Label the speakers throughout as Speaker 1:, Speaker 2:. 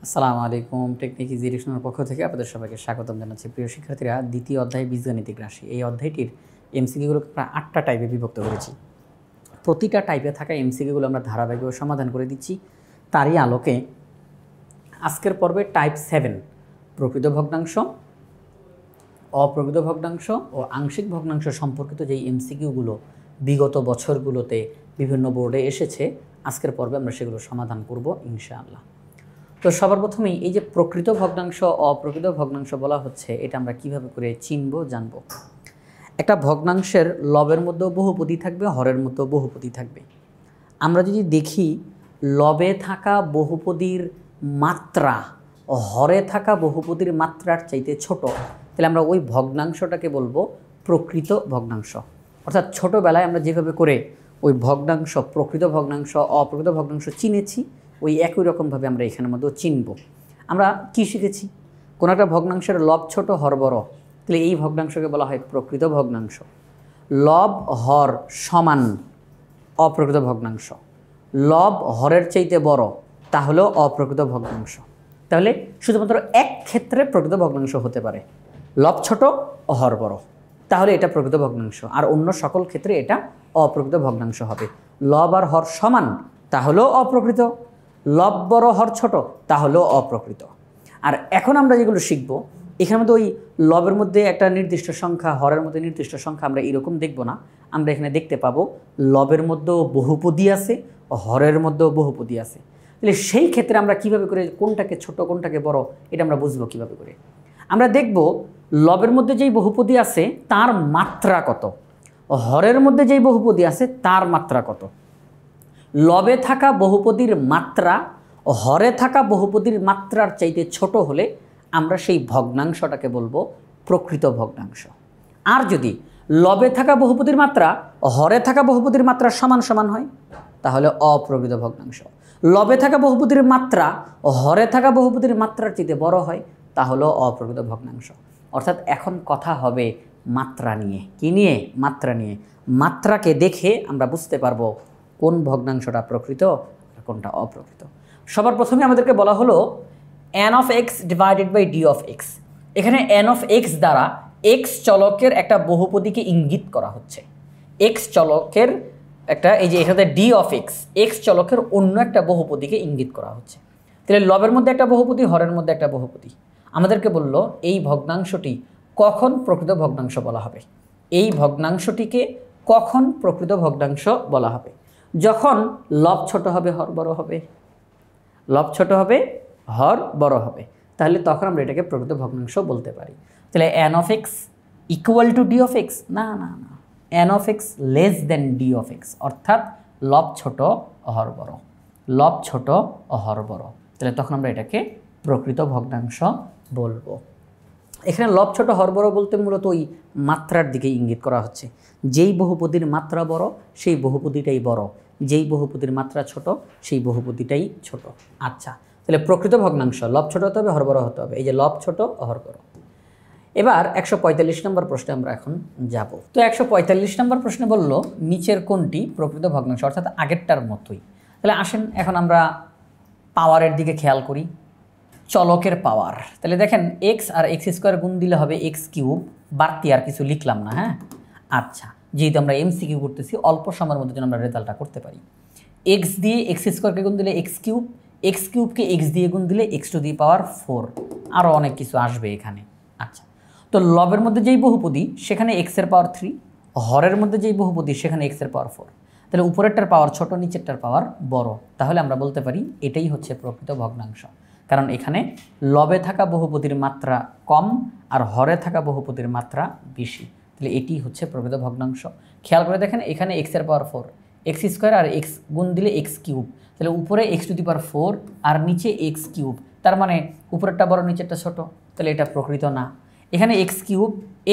Speaker 1: আসসালামু আলাইকুম। Technique easy এডুকেশনের পক্ষ থেকে আপনাদের সবাইকে স্বাগতম জানাচ্ছি। প্রিয় শিক্ষার্থীরা, দ্বিতীয় অধ্যায় বীজগাণিতিক রাশি, এই অধ্যায়টির এমসিকিউগুলোকে প্রায় 8টা টাইপে বিভক্ত করেছি। প্রতিটা টাইপে থাকা এমসিকিউগুলো আমরা ধারাবাহিকভাবে সমাধান করে দিচ্ছি। তারই আলোকে আজকের পর্বে টাইপ 7 প্রকৃত ভগ্নাংশ, অপ্রকৃত ভগ্নাংশ ও আংশিক ভগ্নাংশ সম্পর্কিত যেই এমসিকিউগুলো বিগত বছরগুলোতে বিভিন্ন বোর্ডে এসেছে, আজকের পর্বে আমরা সেগুলো সমাধান করব ইনশাআল্লাহ। তো সবার প্রথমেই এই যে প্রকৃত ভগ্নাংশ অপ্রকৃত ভগ্নাংশ বলা হচ্ছে, এটা আমরা কিভাবে করে চিনব জানব। একটা ভগ্নাংশের লবের মধ্যেও বহুপদী থাকবে, হরের মধ্যেও বহুপদী থাকবে। আমরা যদি দেখি লবে থাকা বহুপদীর মাত্রা হরে থাকা বহুপদীর মাত্রার চাইতে ছোট, তাহলে আমরা ওই ভগ্নাংশটাকে বলবো প্রকৃত ভগ্নাংশ। অর্থাৎ ছোটোবেলায় আমরা যেভাবে করে ওই ভগ্নাংশ, প্রকৃত ভগ্নাংশ অপ্রকৃত ভগ্নাংশ চিনেছি, ওই একই রকমভাবে আমরা এখানের মধ্যেও চিনব। আমরা কি শিখেছি? কোনো একটা ভগ্নাংশের লব ছোট হর বড়, তাহলে এই ভগ্নাংশকে বলা হয় প্রকৃত ভগ্নাংশ। লব হর সমান অপ্রকৃত ভগ্নাংশ। লব হরের চাইতে বড়, তাহলেও অপ্রকৃত ভগ্নাংশ। তাহলে শুধুমাত্র এক ক্ষেত্রে প্রকৃত ভগ্নাংশ হতে পারে, লব ছোট হর বড়, তাহলে এটা প্রকৃত ভগ্নাংশ। আর অন্য সকল ক্ষেত্রে এটা অপ্রকৃত ভগ্নাংশ হবে। লব আর হর সমান, তাহলেও অপ্রকৃত। লব বড় হর ছোট, তাহলেও অপ্রকৃত। আর এখন আমরা যেগুলো শিখব, এখানের মধ্যে ওই লবের মধ্যে একটা নির্দিষ্ট সংখ্যা, হরের মধ্যে নির্দিষ্ট সংখ্যা আমরা এরকম দেখব না। আমরা এখানে দেখতে পাবো লবের মধ্যেও বহুপদী আছে, হরের মধ্যেও বহুপদী আছে। তাহলে সেই ক্ষেত্রে আমরা কিভাবে করে কোনটাকে ছোট কোনটাকে বড়, এটা আমরা বুঝবো কিভাবে করে। আমরা দেখব লবের মধ্যে যেই বহুপদী আছে তার মাত্রা কত, হরের মধ্যে যেই বহুপদী আছে তার মাত্রা কত। লবে থাকা বহুপদীর মাত্রা হরে থাকা বহুপদীর মাত্রার চাইতে ছোট হলে আমরা সেই ভগ্নাংশটাকে বলবো প্রকৃত ভগ্নাংশ। আর যদি লবে থাকা বহুপদীর মাত্রা হরে থাকা বহুপদীর মাত্রা সমান সমান হয়, তাহলে অপ্রকৃত ভগ্নাংশ। লবে থাকা বহুপদীর মাত্রা হরে থাকা বহুপদীর মাত্রার চাইতে বড় হয়, তাহলেও অপ্রকৃত ভগ্নাংশ। অর্থাৎ এখন কথা হবে মাত্রা নিয়ে। কি নিয়ে? মাত্রা নিয়ে। মাত্রাকে দেখে আমরা বুঝতে পারবো কোন ভগ্নাংশটা প্রকৃত আর কোনটা অপ্রকৃত। সবার প্রথমে আমাদেরকে বলা হলো n of x divided by d of x। এখানে n of x দ্বারা x চলকের একটা বহুপদীকে ইঙ্গিত করা হচ্ছে। x চলকের একটা, এই যে এখানে d of x, x চলকের অন্য একটা বহুপদীকে ইঙ্গিত করা হচ্ছে। তাহলে লবের মধ্যে একটা বহুপদী, হরের মধ্যে একটা বহুপদী। আমাদেরকে বলল এই ভগ্নাংশটি কখন প্রকৃত ভগ্নাংশ বলা হবে। এই ভগ্নাংশটিকে কখন প্রকৃত ভগ্নাংশ বলা হবে? যখন লব ছোট হবে হর বড় হবে, লব ছোট হবে হর বড় হবে, তাহলে তখন আমরা এটাকে প্রকৃত ভগ্নাংশ বলতে পারি। তাহলে n of x equal to d of x, না না না, n of x less than d of x, অর্থাৎ লব ছোট হর বড়, লব ছোট হর বড়, তাহলে তখন আমরা এটাকে প্রকৃত ভগ্নাংশ বলবো। এখানে লব ছোট হর বড় বলতে মূলত ওই মাত্রার দিকে ইঙ্গিত করা হচ্ছে। যেই বহুপদীর মাত্রা বড় সেই বহুপদীটাই বড়, যেই বহুপদীর মাত্রা ছোট সেই বহুপদীটাই ছোট। আচ্ছা, তাহলে প্রকৃত ভগ্নাংশ লব ছোট হতে হবে, হর বড় হতে হবে। এই যে লব ছোট হর বড়। এবার 145 নম্বর প্রশ্নে আমরা এখন যাব। তো 145 নম্বর প্রশ্নে বলল নিচের কোনটি প্রকৃত ভগ্নাংশ, অর্থাৎ আগেরটার মতোই। তাহলে আসেন এখন আমরা পাওয়ারের দিকে খেয়াল করি। চলকের পাওয়ার, তাহলে দেখেন x আর x স্কোয়ার গুণ দিলে হবে x কিউব, বাড়তি আর কিছু লিখলাম না। হ্যাঁ, আচ্ছা, যেহেতু আমরা এমসিকিউ করতেছি অল্প সময়ের মধ্যে যেন আমরা রেজাল্টটা করতে পারি। x দিয়ে x স্কোয়ারকে গুণ দিলে x কিউব, x কিউবকে x দিয়ে গুণ দিলে x টু দি পাওয়ার 4, আরও অনেক কিছু আসবে এখানে। আচ্ছা, তো লবের মধ্যে যেই বহুপদী সেখানে x এর পাওয়ার 3, হরের মধ্যে যেই বহুপদী সেখানে x এর পাওয়ার 4, তাহলে উপরেরটার পাওয়ার ছোট, নিচেরটার পাওয়ার বড়। তাহলে আমরা বলতে পারি এটাই হচ্ছে প্রকৃত ভগ্নাংশ, কারণ এখানে লবে থাকা বহুপদীর মাত্রা কম আর হরে থাকা বহুপদীর মাত্রা বেশি। তাহলে এটি হচ্ছে প্রকৃত ভগ্নাংশ। খেয়াল করে দেখেন এখানে x এর পাওয়ার 4, x স্কোয়ার আর x গুণ দিলে x কিউব, তাহলে উপরে x টু দি পাওয়ার 4 আর নিচে x কিউব, তার মানে উপরেরটা বড় নিচেরটা ছোট, তাহলে এটা প্রকৃত না। এখানে x cube,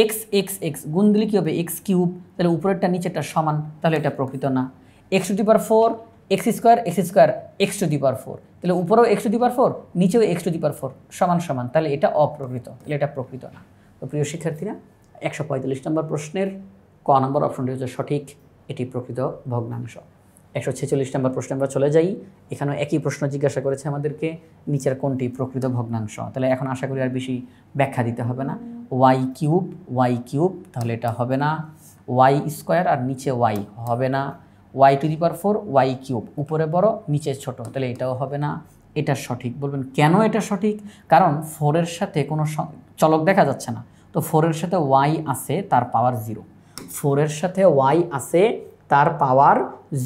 Speaker 1: x x x গুণ দিলে কী হবে? x কিউব, তাহলে উপরেরটা নিচেরটা সমান, তাহলে এটা প্রকৃত না। x to the power 4, x square x to the power 4, তাহলে উপরেও x টু দি পাওয়ার 4, নিচেও x টু দি পাওয়ার 4 সমান সমান, তাহলে এটা অপ্রকৃত, তাহলে এটা প্রকৃত না। তো প্রিয় শিক্ষার্থীরা, 145 নম্বর প্রশ্নের ক নম্বর অপশনটি হচ্ছে সঠিক, এটি প্রকৃত ভগ্নাংশ। 146 নম্বর প্রশ্নে আমরা চলে যাই। এখানেও একই প্রশ্ন জিজ্ঞাসা করেছে আমাদেরকে, নিচের কোনটি প্রকৃত ভগ্নাংশ। তাহলে এখন আশা করি আর বেশি ব্যাখ্যা দিতে হবে না। ওয়াই কিউব, তাহলে এটা হবে না। ওয়াই স্কোয়ার আর নিচে ওয়াই হবে না। y⁴ ওয়াই কিউব, উপরে বড় নিচে ছোট, তাহলে এটাও হবে না। এটা সঠিক। বলবেন কেন এটা সঠিক? কারণ 4 এর সাথে কোনো চলক দেখা যাচ্ছে না, তো 4 এর সাথে ওয়াই আছে, তার পাওয়ার 0। 4 এর সাথে ওয়াই আছে, তার পাওয়ার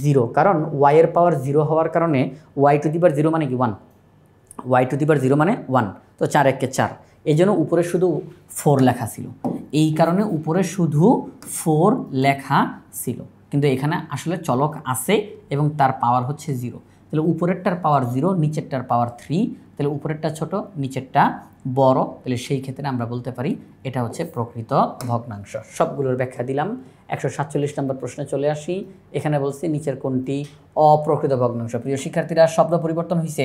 Speaker 1: 0, কারণ ওয়াই এর পাওয়ার 0 হওয়ার কারণে y⁴ মানে কি 1, y⁴ মানে 1, তো 4 একে 4, এই জন্য উপরে শুধু 4 লেখা ছিল, এই কারণে উপরে শুধু 4 লেখা ছিল, কিন্তু এখানে আসলে চলক আছে এবং তার পাওয়ার হচ্ছে 0। তাহলে উপরেরটার পাওয়ার 0, নিচেরটার পাওয়ার 3, তাহলে উপরেরটা ছোট নিচেরটা বড়, তাহলে সেই ক্ষেত্রে আমরা বলতে পারি এটা হচ্ছে প্রকৃত ভগ্নাংশ। সবগুলোর ব্যাখ্যা দিলাম। 147 নম্বর প্রশ্নে চলে আসি। এখানে বলছি নিচের কোনটি অপ্রকৃত ভগ্নাংশ। প্রিয় শিক্ষার্থীরা, শব্দ পরিবর্তন হয়েছে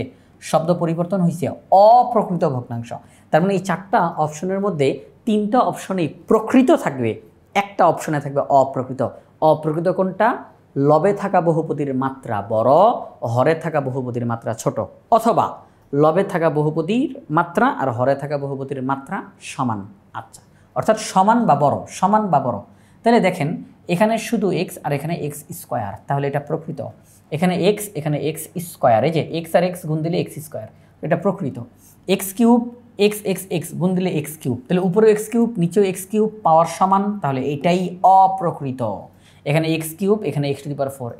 Speaker 1: অপ্রকৃত ভগ্নাংশ। তার মানে এই 4টা অপশনের মধ্যে 3টা অপশনেই প্রকৃত থাকবে, একটা অপশনে থাকবে অপ্রকৃত। অপ্রকৃত কোনটা? লবে থাকা বহুপদীর মাত্রা বড়, হরে থাকা বহুপদীর মাত্রা ছোট, অথবা লবে থাকা বহুপদীর মাত্রা আর হরে থাকা বহুপদীর মাত্রা সমান। আচ্ছা, অর্থাৎ সমান বা বড়। তাহলে দেখেন এখানে শুধু এক্স আর এখানে এক্স স্কোয়ার, তাহলে এটা প্রকৃত। এখানে এক্স স্কোয়ার, এই যে এক্স আর এক্স গুণ দিলে এক্স স্কোয়ার, এটা প্রকৃত। এক্স কিউব এক্স গুণ দিলে এক্স কিউব, তাহলে উপরেও এক্স কিউব নিচেও এক্স কিউব, পাওয়ার সমান, তাহলে এটাই অপ্রকৃত। এখানে এক্স কিউব এখানে x⁴,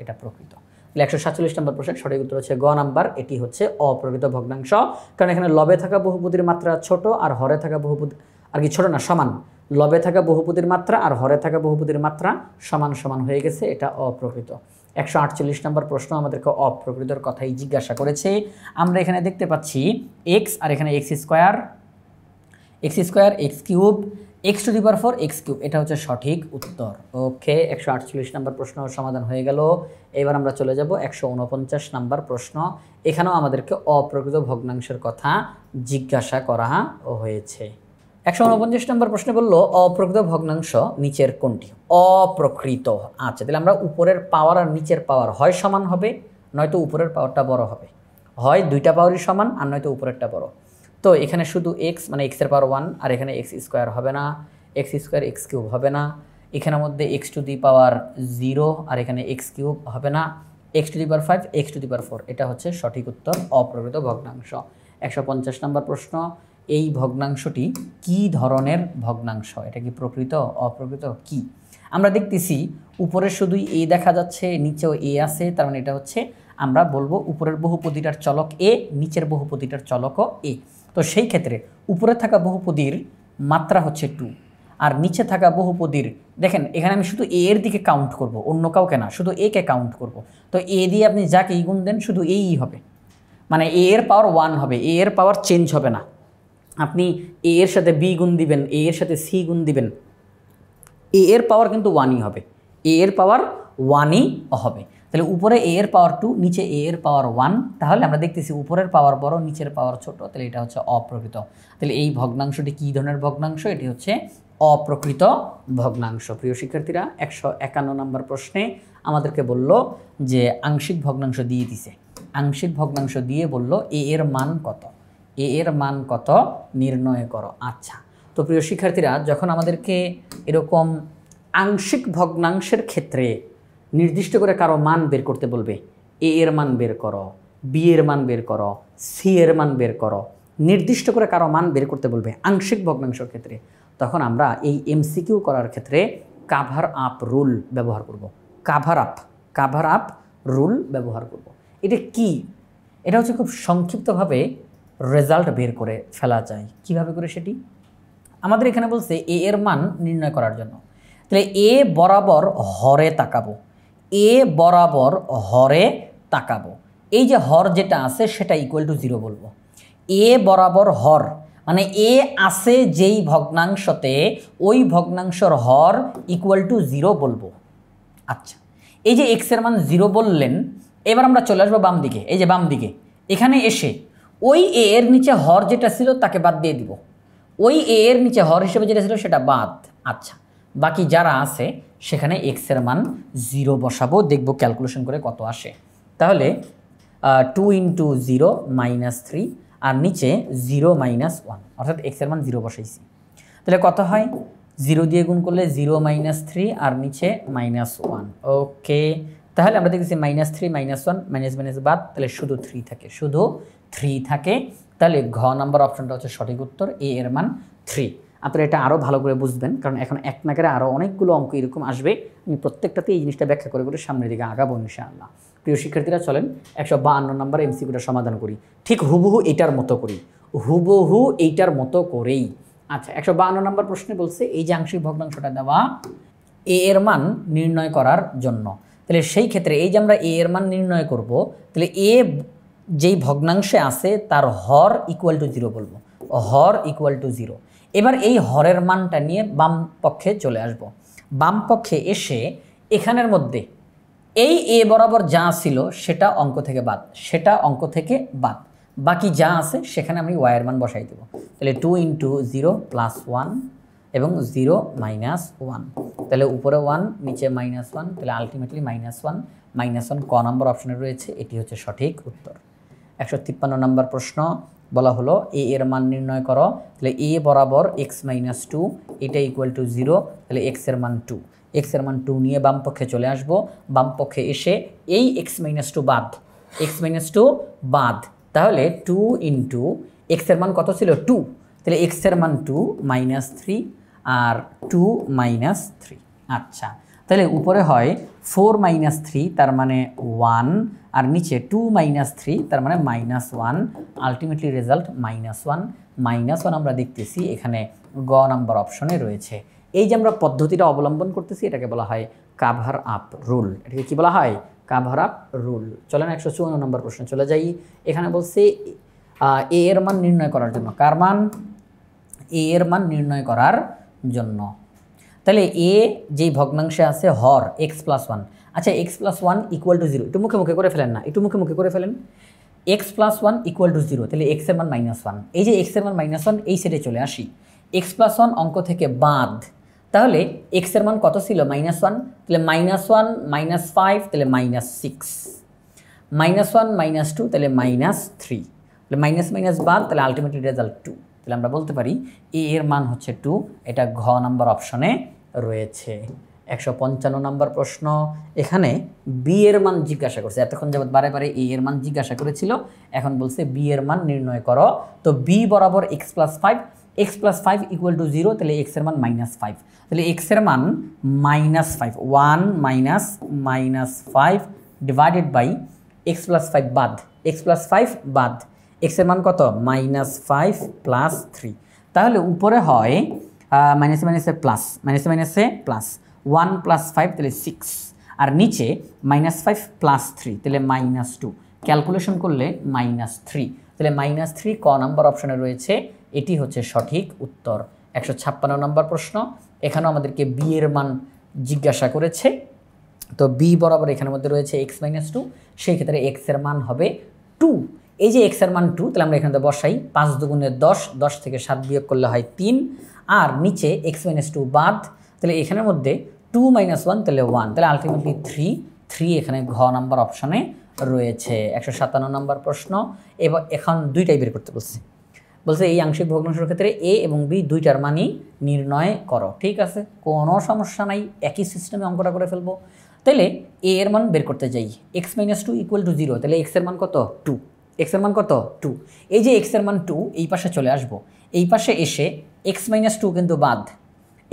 Speaker 1: এটা প্রকৃত। তাহলে 147 নম্বর প্রশ্নের সঠিক উত্তর হচ্ছে গ নাম্বার, এটি হচ্ছে অপ্রকৃত ভগ্নাংশ। কারণ এখানে লবে থাকা বহুপদীর মাত্রা ছোট আর হরে থাকা বহুপদী আর কি ছোট না, সমান। লবে থাকা বহুপদীর মাত্রা আর হরে থাকা বহুপদীর মাত্রা সমান হয়ে গেছে, এটা অপ্রকৃত। 148 নম্বর প্রশ্ন আমাদেরকে অপ্রকৃতর কথাই জিজ্ঞাসা করেছে। আমরা এখানে দেখতে পাচ্ছি এক্স আর এখানে x square, x cube, x⁴ x cube, এটা হচ্ছে সঠিক উত্তর। ওকে, 148 নম্বর প্রশ্ন সমাধান হয়ে গেল। এবার আমরা চলে যাব 149 নম্বর প্রশ্ন। এখানেও আমাদেরকে অপ্রকৃত ভগ্নাংশের কথা জিজ্ঞাসা করা হয়েছে। 149 নম্বর প্রশ্নে বলল অপ্রকৃত ভগ্নাংশ নিচের কোনটি অপ্রকৃত। আচ্ছা, তাহলে আমরা উপরের পাওয়ার আর নিচের পাওয়ার হয় সমান হবে, নয়তো উপরের পাওয়ারটা বড় হবে, হয় দুইটা পাওয়ারই সমান আর নয়তো উপরেরটা বড়। তো এখানে শুধু এক্স মানে এক্সের পাওয়ার 1 আর এখানে এক্স স্কোয়ার হবে না, এক্স স্কোয়ার এক্স কিউব হবে না, এখানের মধ্যে x⁴ আর এখানে এক্স কিউব হবে না, x⁵ x⁴, এটা হচ্ছে সঠিক উত্তর, অপ্রকৃত ভগ্নাংশ। 150 নম্বর প্রশ্ন, এই ভগ্নাংশটি কি ধরনের ভগ্নাংশ? এটা কি প্রকৃত অপ্রকৃত কি? আমরা দেখতেছি উপরে শুধুই এ দেখা যাচ্ছে, নিচেও এ আছে, তার মানে এটা হচ্ছে আমরা বলবো উপরের বহুপদীটার চলক এ, নিচের বহুপদীটার চলকও এ। তো সেই ক্ষেত্রে উপরে থাকা বহুপদীর মাত্রা হচ্ছে 2 আর নিচে থাকা বহুপদীর, দেখেন এখানে আমি শুধু এ এর দিকে কাউন্ট করব, অন্য কাউকে না, শুধু এ কে কাউন্ট করব। তো এ দিয়ে আপনি যাকে গুণ দেন শুধু এই হবে, মানে এ এর পাওয়ার 1 হবে, এ এর পাওয়ার চেঞ্জ হবে না। আপনি এ এর সাথে বি গুণ দিবেন, এ এর সাথে সি গুণ দিবেন, এ এর পাওয়ার কিন্তু 1ই হবে, এ এর পাওয়ার 1ই হবে। তাহলে উপরে এ এর পাওয়ার 2, নিচে এ এর পাওয়ার 1, তাহলে আমরা দেখতেছি উপরের পাওয়ার বড় নিচের পাওয়ার ছোট, তাহলে এটা হচ্ছে অপ্রকৃত। তাহলে এই ভগ্নাংশটি কী ধরনের ভগ্নাংশ? এটি হচ্ছে অপ্রকৃত ভগ্নাংশ। প্রিয় শিক্ষার্থীরা, 151 নম্বর প্রশ্নে আমাদেরকে বলল যে আংশিক ভগ্নাংশ দিয়ে দিছে, আংশিক ভগ্নাংশ দিয়ে বলল এ এর মান কত, এ এর মান কত নির্ণয় করো। আচ্ছা, তো প্রিয় শিক্ষার্থীরা, যখন আমাদেরকে এরকম আংশিক ভগ্নাংশের ক্ষেত্রে নির্দিষ্ট করে কারো মান বের করতে বলবে, এ এর মান বের করো, বি এর মান বের করো, সি এর মান বের করো, নির্দিষ্ট করে কারো মান বের করতে বলবে আংশিক ভগ্নাংশের ক্ষেত্রে, তখন আমরা এই এমসিকিউ করার ক্ষেত্রে কাভার আপ রুল ব্যবহার করব। কাভার আপ রুল ব্যবহার করব। এটা কি? এটা হচ্ছে খুব সংক্ষিপ্তভাবে রেজাল্ট বের করে ফেলা যায়। কিভাবে করে সেটি? আমাদের এখানে বলছে এ এর মান নির্ণয় করার জন্য, তাহলে এ বরাবর হরে তাকাবো, এ বরাবর হরে তাকাবো, এই যে হর যেটা আছে সেটা =0 বলবো। এ বরাবর হর মানে এ আছে যেই ভগ্নাংশতে, ওই ভগ্নাংশর হর =0 বলবো। আচ্ছা, এই যে এক্স এর মান 0 বললেন, এবার আমরা চলে আসবো বাম দিকে, এই যে বাম দিকে, এখানে এসে ওই এ এর নিচে হর যেটা ছিল তাকে বাদ দিয়ে দিব, ওই এ এর নিচে হর হিসেবে যেটা ছিল সেটা বাদ। আচ্ছা, বাকি যারা আছে সেখানে এক্সের মান 0 বসাবো, দেখব ক্যালকুলেশন করে কত আসে। তাহলে 2 × 0 -3 আর নিচে 0 - 1, অর্থাৎ এক্সের মান 0 বসাইছি। তাহলে কত হয়, 0 দিয়ে গুণ করলে 0 - 3 আর নিচে -1। ওকে, তাহলে আমরা দেখতেছি -3 -1 মাইনাস বাদ, তাহলে শুধু 3 থাকে, শুধু 3 থাকে। তাহলে ঘ নাম্বার অপশনটা হচ্ছে সঠিক উত্তর, এ এর মান 3। আপনারা এটা আরও ভালো করে বুঝবেন, কারণ এখন এক নাগারে আরও অনেকগুলো অঙ্ক এরকম আসবে। আমি প্রত্যেকটাতে এই জিনিসটা ব্যাখ্যা করে করে সামনের দিকে আগাবো ইনশাআল্লাহ। প্রিয় শিক্ষার্থীরা, চলেন 152 নম্বর এমসিকিউটা সমাধান করি, ঠিক হুবহু এইটার মতো করি, হুবহু এইটার মতো করেই। আচ্ছা, 152 নম্বর প্রশ্নে বলছে এই যে আংশিক ভগ্নাংশটা দেওয়া, এ এর মান নির্ণয় করার জন্য। তাহলে সেই ক্ষেত্রে এই যে আমরা এ এর মান নির্ণয় করব, তাহলে এ যেই ভগ্নাংশে আছে তার হর ইকুয়াল টু 0 বলবো, হর ইকুয়াল টু 0। এবার এই হরের মানটা নিয়ে বাম পক্ষে চলে আসব। বাম পক্ষে এসে এখানের মধ্যে এই এ বরাবর যা ছিল সেটা অঙ্ক থেকে বাদ, সেটা অঙ্ক থেকে বাদ, বাকি যা আছে সেখানে আমি ওয়াইয়ের মান বসাই দেব। তাহলে 2 × 0 + 1 এবং 0 - 1, তাহলে উপরে 1 নিচে -1, তাহলে আলটিমেটলি -1 -1 ক নম্বর অপশনে রয়েছে, এটি হচ্ছে সঠিক উত্তর। 153 নম্বর প্রশ্ন বলা হলো এ এর মান নির্ণয় করো। তাহলে এ বরাবর x - 2 এটা ইকুয়াল টু 0, তাহলে x এর মান 2, x এর মান 2 নিয়ে বাম পক্ষে চলে আসব। বাম পক্ষে এসে এই x - 2 বাদ, x - 2 বাদ, তাহলে 2 × x এর মান কত ছিল 2, তাহলে x এর মান 2 -3 আর 2 - 3। আচ্ছা, তাহলে উপরে হয় 4 - 3 তার মানে 1 আর নিচে 2 - 3 তার মানে -1, আলটিমেটলি রেজাল্ট -1 আমরা দেখতেছি এখানে গ নাম্বার অপশনে রয়েছে। এই যে আমরা পদ্ধতিটা অবলম্বন করতেছি এটাকে বলা হয় কাভার আপ রুল। এটাকে কি বলা হয়, কাভার আপ রুল। চলেন 154 নম্বর প্রশ্নে চলে যাই। এখানে বলছে এ এর মান নির্ণয় করার জন্য, কার মান, এ এর মান নির্ণয় করার জন্য। তাহলে এ যেই ভগ্নাংশে আছে হর x + 1, আচ্ছা x + 1 = 0, একটু মুখে মুখে করে ফেলেন না, একটু মুখে মুখে করে ফেলেন। x + 1 = 0, তাহলে x এর মান -1, এই যে x এর মান -1 এই সাইডে চলে আসি, x + 1 অঙ্ক থেকে বাদ, তাহলে x এর মান কত ছিল -1, তাহলে -1 - 5 তাহলে -6, -1 - 2 তাহলে -3, তাহলে মাইনাস বাদ, তাহলে আলটিমেটলি রেজাল্ট 2। তাহলে আমরা বলতে পারি এ এর মান হচ্ছে 2, এটা ঘ নাম্বার অপশনে রয়েছে। 155 নম্বর প্রশ্ন, এখানে বি এর মান জিজ্ঞাসা করছে, এতক্ষণ যাবত বারে বারে এ এর মান জিজ্ঞাসা করেছিল, এখন বলছে বি এর মান নির্ণয় করো। তো বি বরাবর x + 5, x + 5 = 0, তাহলে x এর মান -5, তাহলে x এর মান -5, 1 - -5 ডিভাইডেড বাই x + 5 বাদ, x + 5 বাদ, x এর মান কত -5 + 3, তাহলে উপরে হয় মাইনাসে প্লাস, মাইনাসে প্লাস, 1 + 5 তাহলে 6 আর নিচে -5 + 3 তাহলে -2, ক্যালকুলেশন করলে -3, তাহলে -3 ক নাম্বার অপশনে রয়েছে, এটি হচ্ছে সঠিক উত্তর। 156 নম্বর প্রশ্ন, এখানেও আমাদেরকে বি এর মান জিজ্ঞাসা করেছে। তো বি বরাবর এখানের মধ্যে রয়েছে x - 2, সেই ক্ষেত্রে x এর মান হবে 2। এই যে x এর মান 2, তাহলে আমরা এখানে বসাই 5 × 2 = 10, 10 থেকে 7 বিয়োগ করলে হয় 3, আর নিচে x - 2 বাদ, তাহলে এখানের মধ্যে 2 - 1 তাহলে 1, তাহলে আলটিমেটলি 3 এখানে ঘ নাম্বার অপশনে রয়েছে। 157 নম্বর প্রশ্ন, এবার এখন দুইটাই বের করতে বলছে এই আংশিক ভগ্নাংশের ক্ষেত্রে a এবং b দুইটার মানই নির্ণয় করো। ঠিক আছে, কোনো সমস্যা নাই, একই সিস্টেমে অঙ্কটা করে ফেলবো। তাহলে a এর মান বের করতে যাই, x - 2 = 0, তাহলে x এর মান কত 2, x এর মান কত 2, এই যে x এর মান 2 এই পাশে চলে আসবো, এই পাশে এসে x - 2 কিন্তু বাদ,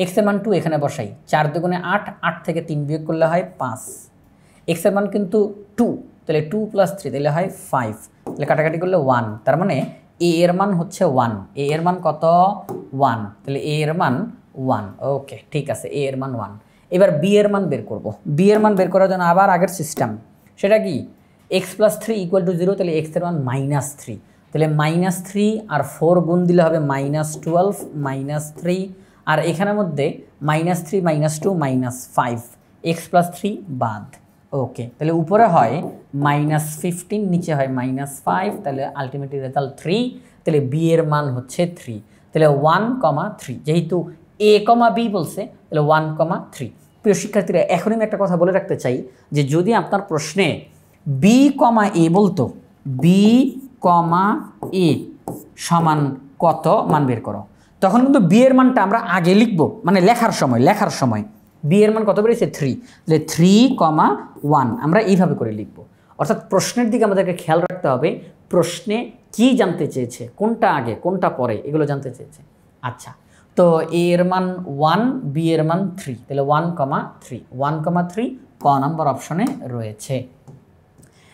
Speaker 1: x এর মান 2 এখানে বসাই, 4 × 2 = 8, 8 থেকে 3 বিয়োগ করলে হয় 5, x এর মান কিন্তু 2, তাহলে 2 + 3 তাহলে হয় 5, তাহলে কাটাকাটি করলে 1, তার মানে a এর মান হচ্ছে 1, a এর মান কত 1, তাহলে a এর মান 1। ওকে, ঠিক আছে, a এর মান 1। এবার b এর মান বের করব। b এর মান বের করার জন্য আবার আগের সিস্টেম, সেটা কি x + 3 = 0, তাহলে x এর মান -3, তাহলে -3 আর 4 গুণ দিলে হবে -12 -3, আর এখানের মধ্যে -3 -2 -5, x + 3 বাদ। ওকে, তাহলে উপরে হয় -15, নিচে হয় -5, তাহলে আলটিমেটলি রেজাল্ট 3, তাহলে বি এর মান হচ্ছে 3, তাহলে 1, 3, যেহেতু a, b বলছে তাহলে 1, 3, প্রিয় শিক্ষার্থীরা, এখনই আমি একটা কথা বলে রাখতে চাই যে যদি আপনার প্রশ্নে বি কমা এ বলতো, বি কমা এ সমান কত মান বের করো, তখন কিন্তু বি এর মানটা আমরা আগে লিখবো, মানে লেখার সময় বি এর মান কত বেরিয়েছে 3, তাহলে 3,1 আমরা এইভাবে করে লিখবো। অর্থাৎ প্রশ্নের দিকে আমাদেরকে খেয়াল রাখতে হবে, প্রশ্নে কি জানতে চেয়েছে, কোনটা আগে কোনটা পরে, এগুলো জানতে চেয়েছে। আচ্ছা, তো এ এর মান 1, বি এর মান 3, তাহলে 1,3 ক নম্বর অপশনে রয়েছে।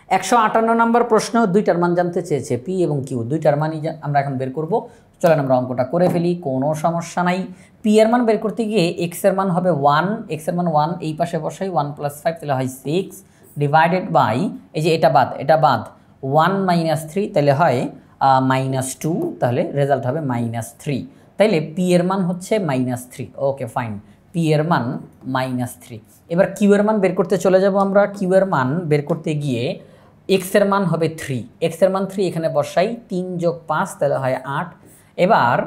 Speaker 1: 158 নম্বর প্রশ্ন দুইটার মান জানতে চেয়েছে, পি এবং কিউ, দুইটার মানই আমরা এখন বের করব। চলেন আমরা অঙ্কটা করে ফেলি, কোনো সমস্যা নাই। পি এর মান বের করতে গিয়ে এক্স এর মান হবে 1, এক্স এর মান 1 এই পাশে বসাই, 1 + 5 তাহলে হয় 6 ডিভাইডেড বাই, এই যে এটা বাদ 1 - 3 তাহলে হয় -2, তাহলে রেজাল্ট হবে -3। তাইলে পি এর মান হচ্ছে -3। ওকে ফাইন, পি এর মান -3। এবার কিউ এর মান বের করতে চলে যাব আমরা। কিউ এর মান বের করতে গিয়ে এক্স এর মান হবে 3, এক্স এর মান 3 এখানে বসাই, 3 + 5 তাহলে হয় 8। এবার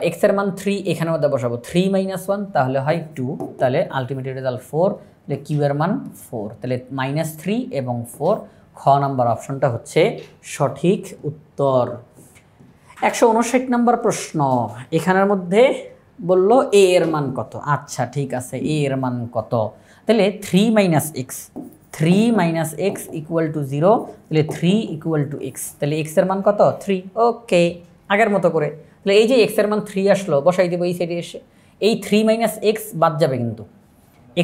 Speaker 1: এক্স এর মান 3 এখানে মধ্যে বসাবো, 3 - 1 তাহলে হয় 2, তাহলে আলটিমেট রেজাল্ট 4, তাহলে কিউ এর মান 4, তাহলে -3 এবং 4, খ নাম্বার অপশনটা হচ্ছে সঠিক উত্তর। 159 নম্বর প্রশ্ন, এখানের মধ্যে বলল এ এর মান কত। আচ্ছা ঠিক আছে, এ এর মান কত, তাহলে 3 - x, 3 - x = 0, তাহলে 3 = x, তাহলে x এর মান কত 3। ওকে, আগের মতো করে, তাহলে এই যে x এর মান 3 আসলো, বসাই দেবো এই সাইডে এসে, এই 3 - x বাদ যাবে, কিন্তু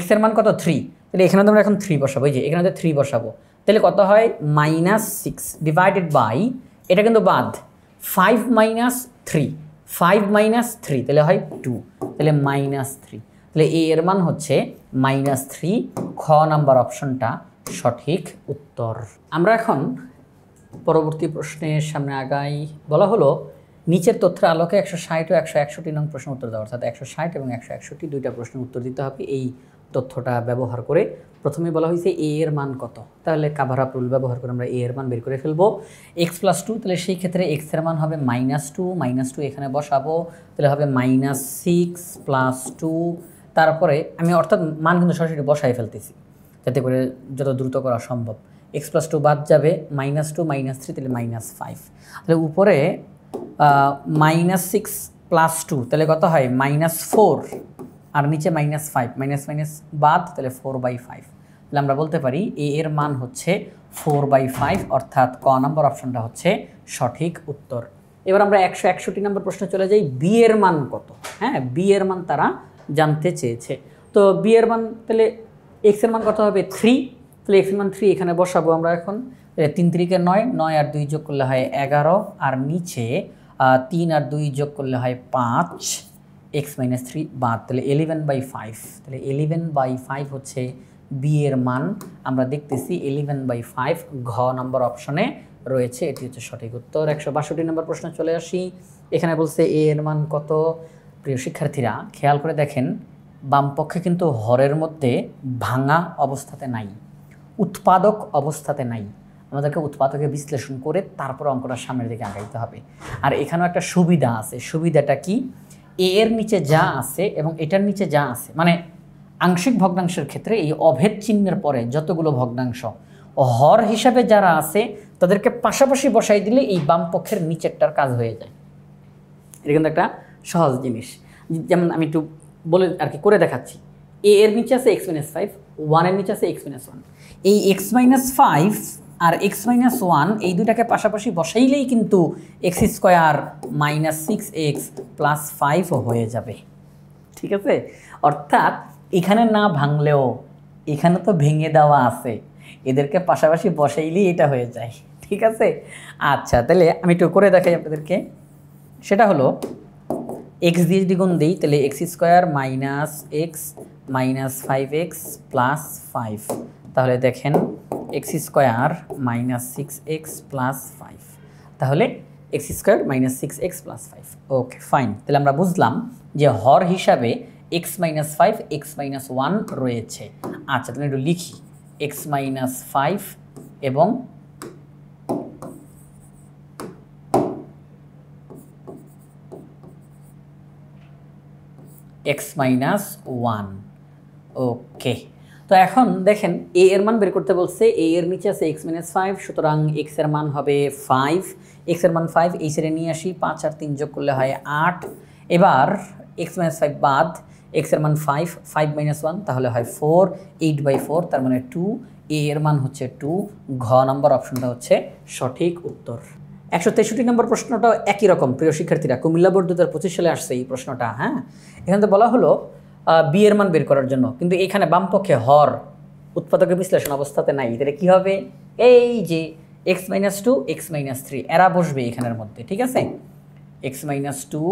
Speaker 1: x এর মান কত 3, তাহলে এখানে তো আমরা এখন 3 বসাবো, এই যে এখানে 3 বসাবো, তাহলে কত হয় -6 ডিভাইডেড বাই, এটা কিন্তু বাদ 5 - 3, 5 - 3 তাহলে হয় 2, তাহলে -3, তাহলে এ এর মান হচ্ছে -3, খ নাম্বার অপশনটা সঠিক উত্তর। আমরা এখন পরবর্তী প্রশ্নের সামনে আগাই। বলা হলো নিচের তথ্যের আলোকে 160 ও 161 নং প্রশ্ন উত্তর দেওয়া, অর্থাৎ 160 এবং 161 দুইটা প্রশ্নের উত্তর দিতে হবে এই তথ্যটা ব্যবহার করে। প্রথমে বলা হয়েছে এ এর মান কত, তাহলে কাভার আপ রুল ব্যবহার করে আমরা এ এর মান বের করে ফেলবো। x + 2, তাহলে সেই ক্ষেত্রে x এর মান হবে -2 এখানে বসাবো, তাহলে হবে -6 + 2, তারপরে আমি অর্থাৎ মান কিন্তু সরাসরি বসাই ফেলতেছি যাতে করে যত দ্রুত করা সম্ভব। x + 2 বাদ যাবে, -2 - 3 তাহলে -5, তাহলে উপরে -6 + 2 তাহলে কত হয় -4, আর নিচে -5, মাইনাস বাদ, তাহলে 4/5, তাহলে আমরা বলতে পারি এ এর মান হচ্ছে 4/5, অর্থাৎ ক নম্বর অপশনটা হচ্ছে সঠিক উত্তর। এবার আমরা 161 নম্বর প্রশ্নে চলে যাই, বি এর মান কত। হ্যাঁ, বি এর মান তারা জানতে চেয়েছে। তো বি এর মান, তাহলে এক্স এর মান কত হবে 3, তাহলে এক্স এর মান 3 এখানে বসাবো আমরা এখন, 3 × 3 = 9, 9 আর 2 যোগ করলে হয় 11, আর নিচে 3 আর 2 যোগ করলে হয় 5, x - 3 বাদ, তাহলে 11/5, তাহলে 11/5 হচ্ছে বি এর মান। আমরা দেখতেছি 11/5 ঘ নম্বর অপশনে রয়েছে, এটি হচ্ছে সঠিক উত্তর। 162 নম্বর প্রশ্ন চলে আসি। এখানে বলছে এ এর মান কত। প্রিয় শিক্ষার্থীরা খেয়াল করে দেখেন, বাম পক্ষে কিন্তু হরের মধ্যে ভাঙা অবস্থাতে নাই, উৎপাদক অবস্থাতে নাই, আমাদেরকে উৎপাদকে বিশ্লেষণ করে তারপর অঙ্কটা সামনের দিকে আগাইতে হবে। আর এখানেও একটা সুবিধা আছে, সুবিধাটা কি, এ এর নিচে যা আছে এবং এটার নিচে যা আছে, মানে আংশিক ভগ্নাংশের ক্ষেত্রে এই অভেদ চিহ্নের পরে যতগুলো ভগ্নাংশ হর হিসাবে যারা আছে তাদেরকে পাশাপাশি বসাই দিলে এই বাম পক্ষের নিচেরটার কাজ হয়ে যায়। এটা কিন্তু একটা সহজ জিনিস, যেমন আমি একটু বলে আর কি করে দেখাচ্ছি। এ এর নিচে আছে x - 5, 1 এর নিচে আছে x - 1, এই x - 5 আর x - 1 এই দুটাকে পাশাপাশি বসাইলেই কিন্তু x² - 6x + 5 হয়ে যাবে। ঠিক আছে, অর্থাৎ এখানে না ভাঙলেও এখানে তো ভেঙে দেওয়া আছে, এদেরকে পাশাপাশি বসাইলেই এটা হয়ে যায়। ঠিক আছে, আচ্ছা তাহলে আমি একটু করে দেখাই আপনাদেরকে। সেটা হলো x দিয়ে যদি গুণ দিই তাহলে x² - x - 5x + 5, তাহলে দেখেন x² - 6x + 5, তাহলে x² - 6x + 5। ওকে ফাইন, তাহলে আমরা বুঝলাম যে হর হিসাবে x - 5 x - 1 রয়েছে। আচ্ছা তাহলে একটু লিখি, x - 5 এবং x - 1, ওকে, তো এখন দেখেন এ এর মান বের করতে বলছে, এ এর নিচে আছে x - 5, সুতরাং x এর মান হবে 5, x এর মান 5, এই সাইডে নিয়ে আসি, 5 আর 3 যোগ করলে হয় 8। এবার x - 5 বাদ, x এর মান 5, 5 - 1 তাহলে হয় 4, 8/4 তার মানে 2, এ এর মান হচ্ছে 2, ঘ নম্বর অপশনটা হচ্ছে সঠিক উত্তর। 163 নম্বর প্রশ্নটাও একই রকম প্রিয় শিক্ষার্থীরা, কুমিল্লা বোর্ড 2025 সালে আসছে এই প্রশ্নটা। হ্যাঁ, এখানে তো বলা হলো বি এর মান বের করার জন্য, কিন্তু এখানে বামপক্ষে হর উৎপাদকের বিশ্লেষণ অবস্থাতে নাই, তাহলে কী হবে, এই যে x - 2 x - 3 এরা বসবে এখানের মধ্যে, ঠিক আছে, x - 2,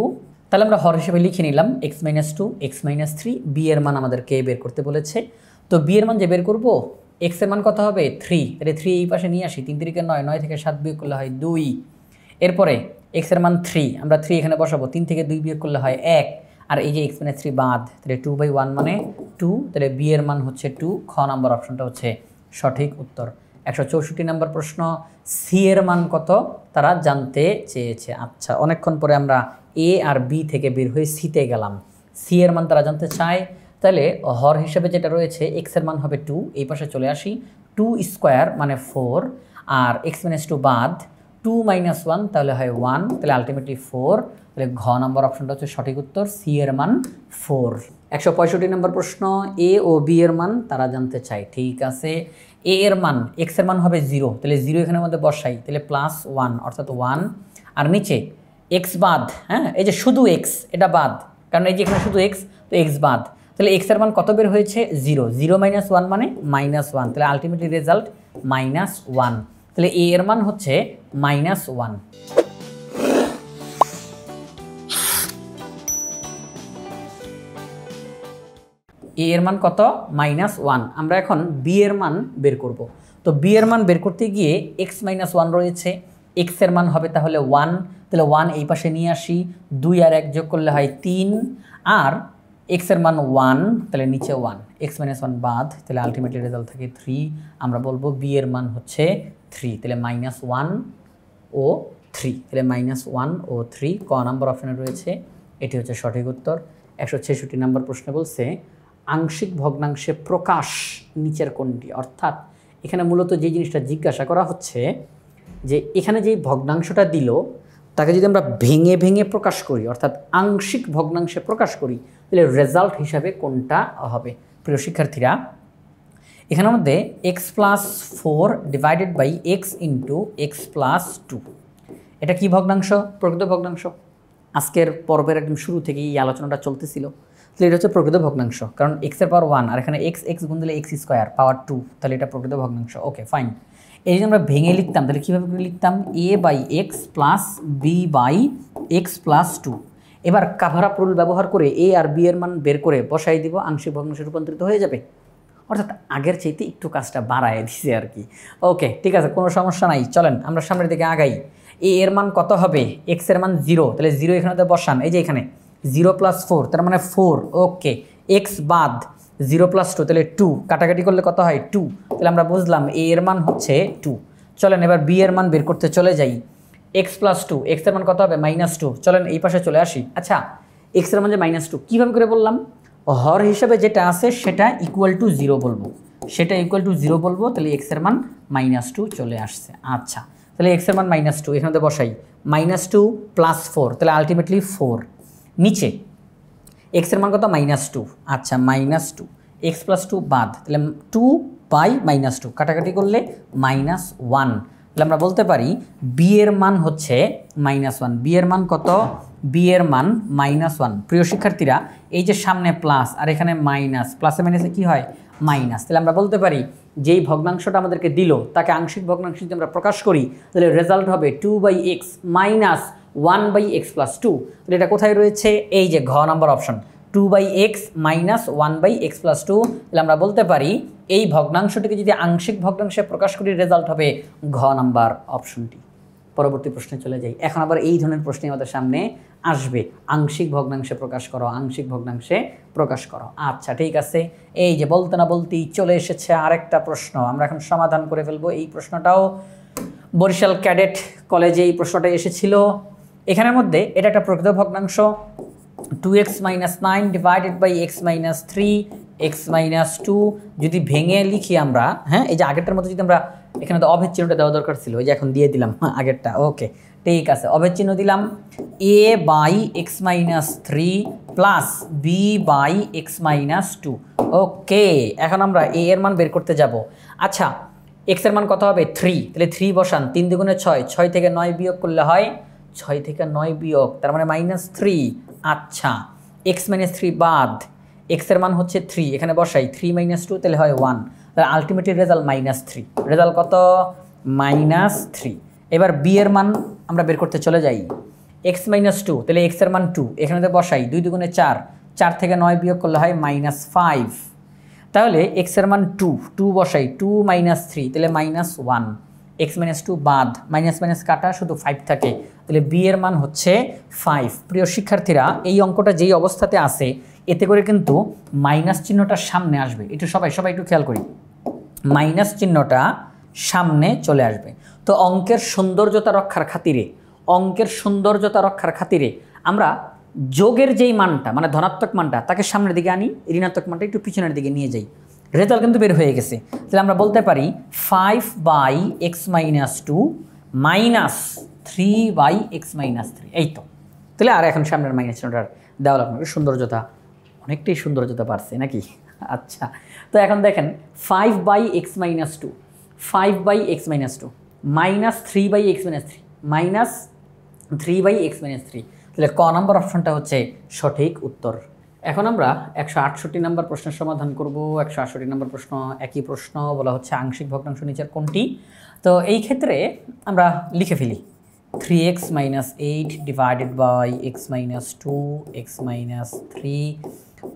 Speaker 1: তাহলে আমরা হর হিসেবে লিখে নিলাম x - 2 x - 3, বি এর মান আমাদেরকে বের করতে বলেছে। তো বি এর মান যে বের করব, x এর মান কত হবে 3, তাহলে 3 এই পাশে নিয়ে আসি, 3 × 9, 9 থেকে 7 বিয়োগ করলে হয় 2। এরপরে x এর মান 3, আমরা 3 এখানে বসাবো, 3 থেকে 2 বিয়োগ করলে হয় 1, আর এই যে x - 3 বাদ, তাহলে 2/1 মানে 2, তাহলে বি এর মান হচ্ছে 2, খ নম্বর অপশনটা হচ্ছে সঠিক উত্তর। 164 নম্বর প্রশ্ন, সি এর মান কত তারা জানতে চেয়েছে। আচ্ছা, অনেকক্ষণ পরে আমরা এ আর বি থেকে বের হয়ে সিতে গেলাম, সি এর মান তারা জানতে চায়। তাহলে হর হিসেবে যেটা রয়েছে x এর মান হবে 2, এই পাশে চলে আসি, 2 স্কোয়ার মানে 4, আর x - 2 বাদ, 2 - 1 তাহলে হয় 1, তাহলে আলটিমেটলি 4, তাহলে ঘ নম্বর অপশনটা হচ্ছে সঠিক উত্তর, সি এর মান 4। 165 নম্বর প্রশ্ন, এ ও বি এর মান তারা জানতে চায়। ঠিক আছে, এ এর মান, x এর মান হবে 0, তাহলে 0 এখানের মধ্যে বসাই, তাহলে +1 অর্থাৎ 1, আর নিচে x বাদ, হ্যাঁ এই যে শুধু x এটা বাদ, কারণ এই যে এখানে শুধু x, তো x বাদ, তাহলে x এর মান কত বের হয়েছে 0, 0 - 1 মানে -1, তাহলে আলটিমেটলি রেজাল্ট -1, তাহলে এ এর মান হচ্ছে -1। এ এর মান কত -1, আমরা এখন বি এর মান বের করব। তো বি এর মান বের করতে গিয়ে x - 1 রয়েছে, x এর মান হবে তাহলে 1, তাহলে 1 এই পাশে নিয়ে আসি, 2 আর 1 যোগ করলে হয় 3, আর x এর মান 1, তাহলে নিচে 1, x - 1 বাদ, তাহলে আলটিমেটলি রেজাল্ট থাকে 3, আমরা বলবো বি এর মান হচ্ছে 3, তাহলে -1 ও 3, তাহলে -1 ও 3 ক নম্বর অপশনে রয়েছে, এটি হচ্ছে সঠিক উত্তর। 166 নম্বর প্রশ্নে বলছে আংশিক ভগ্নাংশে প্রকাশ নিচের কোনটি, অর্থাৎ এখানে মূলত যে জিনিসটা জিজ্ঞাসা করা হচ্ছে যে এখানে যেই ভগ্নাংশটা দিল তাকে যদি আমরা ভেঙে ভেঙে প্রকাশ করি, অর্থাৎ আংশিক ভগ্নাংশে প্রকাশ করি, তাহলে রেজাল্ট হিসাবে কোনটা হবে। প্রিয় শিক্ষার্থীরা, এখানের মধ্যে x+4 divided by x into x+2, এটা কি ভগ্নাংশ, প্রকৃত ভগ্নাংশ। আজকের পর্বের একদম শুরু থেকেই এই আলোচনাটা চলতেছিল, তাহলে এটা হচ্ছে প্রকৃত ভগ্নাংশ, কারণ x এর পাওয়ার 1 আর এখানে x গুণ দিলে x স্কোয়ার পাওয়ার 2, তাহলে এটা প্রকৃত ভগ্নাংশ। ওকে ফাইন, এই যে আমরা ভেঙে লিখতাম, তাহলে কীভাবে করে লিখতাম, a/x প্লাস b/x+2। এবার কাভার আপ রুল ব্যবহার করে a আর b এর মান বের করে বসাই দিব, আংশিক ভগ্নাংশে রূপান্তরিত হয়ে যাবে, অর্থাৎ আগের চাইতে একটু কাজটা বাড়ায় দিছে আর কি। ওকে ঠিক আছে, কোনো সমস্যা নাই, চলেন আমরা সামনের দিকে আগাই। এ এর মান কত হবে, x এর মান 0, তাহলে 0 এখানে বসান, এই যে এখানে 0 + 4 তার মানে 4, ওকে, x বাদ 0 + 2 তাহলে 2, কাটাকাটি করলে কত হয় 2, তাহলে আমরা বুঝলাম a এর মান হচ্ছে 2। চলেন এবার b এর মান বের করতে চলে যাই, x+2, x এর মান কত হবে -2, চলেন এই পাশে চলে আসি। আচ্ছা, x এর মান যে -2 কীভাবে করে বললাম, হর হিসাবে যেটা আছে সেটা =0 বলবো, সেটা =0 বলবো, তাহলে x এর মান -2 চলে আসছে। আচ্ছা, তাহলে x এর মান -2 এখানে বসাই, -2 + 4 তাহলে আলটিমেটলি 4, নিচে x এর মান কত -2, আচ্ছা -2, x+2 বাদ, তাহলে 2/-2 কাটাকাটি করলে -1, তাহলে আমরা বলতে পারি b এর মান হচ্ছে -1। b এর মান কত, b এর মান -1। প্রিয় শিক্ষার্থীরা, এই যে সামনে প্লাস আর এখানে মাইনাস, প্লাসে মাইনাসে কী হয় মাইনাস, তাহলে আমরা বলতে পারি যেই ভগ্নাংশটা আমাদেরকে দিল তাকে আংশিক ভগ্নাংশ যদি আমরা প্রকাশ করি, তাহলে রেজাল্ট হবে 2/x - 1/x+2, তাহলে এটা কোথায় রয়েছে, এই যে ঘ নম্বর অপশন, 2/x - 1/x+2, তাহলে আমরা বলতে পারি এই ভগ্নাংশটিকে যদি আংশিক ভগ্নাংশে প্রকাশ করি রেজাল্ট হবে ঘ নাম্বার অপশনটি। পরবর্তী প্রশ্নে চলে যাই। এখন আবার এই ধরনের প্রশ্ন আমাদের সামনে আসবে, আংশিক ভগ্নাংশে প্রকাশ করো, আংশিক ভগ্নাংশে প্রকাশ করো। আচ্ছা ঠিক আছে, এই যে বলতে না বলতেই চলে এসেছে আরেকটা প্রশ্ন, আমরা এখন সমাধান করে ফেলবো। এই প্রশ্নটাও বরিশাল ক্যাডেট কলেজে এই প্রশ্নটা এসেছিল। এখানের মধ্যে এটা একটা প্রকৃত ভগ্নাংশ, 2x - 9 divided by x - 3 x minus two যদি ভেঙে লিখি আমরা, হ্যাঁ এই যে আগেরটার মতো যদি আমরা এখানে তো অভেদ চিহ্নটা দেওয়া দরকার ছিল, ওই যে এখন দিয়ে দিলাম আগেরটা, ওকে ঠিক আছে, অভেদ চিহ্ন দিলাম a by x minus three plus b by x minus two. Okay, এখন আমরা এ এর মান বের করতে যাব। আচ্ছা এক্স এর মান কত হবে 3, তাহলে 3 বসান, 3 দুগুণে 6, 6 থেকে 9 বিয়োগ করলে হয় 6 থেকে 9 বিয়োগ, তার মানে -3। আচ্ছা এক্স মাইনাস 3 বাদ, এক্স এর মান হচ্ছে 3, এখানে বসাই 3 - 2 তাহলে হয় 1, তাহলে আলটিমেটলি রেজাল্ট -3, রেজাল্ট কত -3। এবার বি এর মান আমরা বের করতে চলে যাই, এক্স মাইনাস 2 তাহলে এক্স এর মান 2, এখানে তো বসাই 2 দুগুণে 4, 4 থেকে 9 বিয়োগ করলে হয় -5, তাহলে এক্স এর মান 2, 2 বসাই 2 - 3 তাহলে -1, এক্স মাইনাস 2 বাদ, মাইনাস মাইনাস কাটা শুধু 5 থাকে, তাহলে বি এর মান হচ্ছে 5। প্রিয় শিক্ষার্থীরা এই অঙ্কটা যেই অবস্থাতে আছে এতে করে কিন্তু মাইনাস চিহ্নটা সামনে আসবে, একটু সবাই একটু খেয়াল করি, মাইনাস চিহ্নটা সামনে চলে আসবে। তো অঙ্কের সৌন্দর্যতা রক্ষার খাতিরে আমরা যোগের যেই মানটা মানে ধনাত্মক মানটা তাকে সামনের দিকে আনি, ঋণাত্মক মানটা একটু পিছনের দিকে নিয়ে যাই, রেজাল্ট কিন্তু বের হয়ে গেছে। তাহলে আমরা বলতে পারি 5/x - 2 -3/x - 3, এই তো। তাহলে আর এখন সামনের মাইনাস চিহ্নটার দেওয়া লাগবে, অনেকটাই সৌন্দর্যতা বাড়ছে নাকি? আচ্ছা তো এখন দেখেন 5/x - 2 5/x - 2 -3/x - 3 -3/x - 3, তাহলে ক নাম্বার অপশনটা হচ্ছে সঠিক উত্তর। এখন আমরা 168 নম্বর প্রশ্নের সমাধান করব। 168 নম্বর প্রশ্ন একই প্রশ্ন, বলা হচ্ছে আংশিক ভগ্নাংশ নিচের কোনটি। তো এই ক্ষেত্রে আমরা লিখে ফেলি 3x - 8 divided by x - 2 x - 3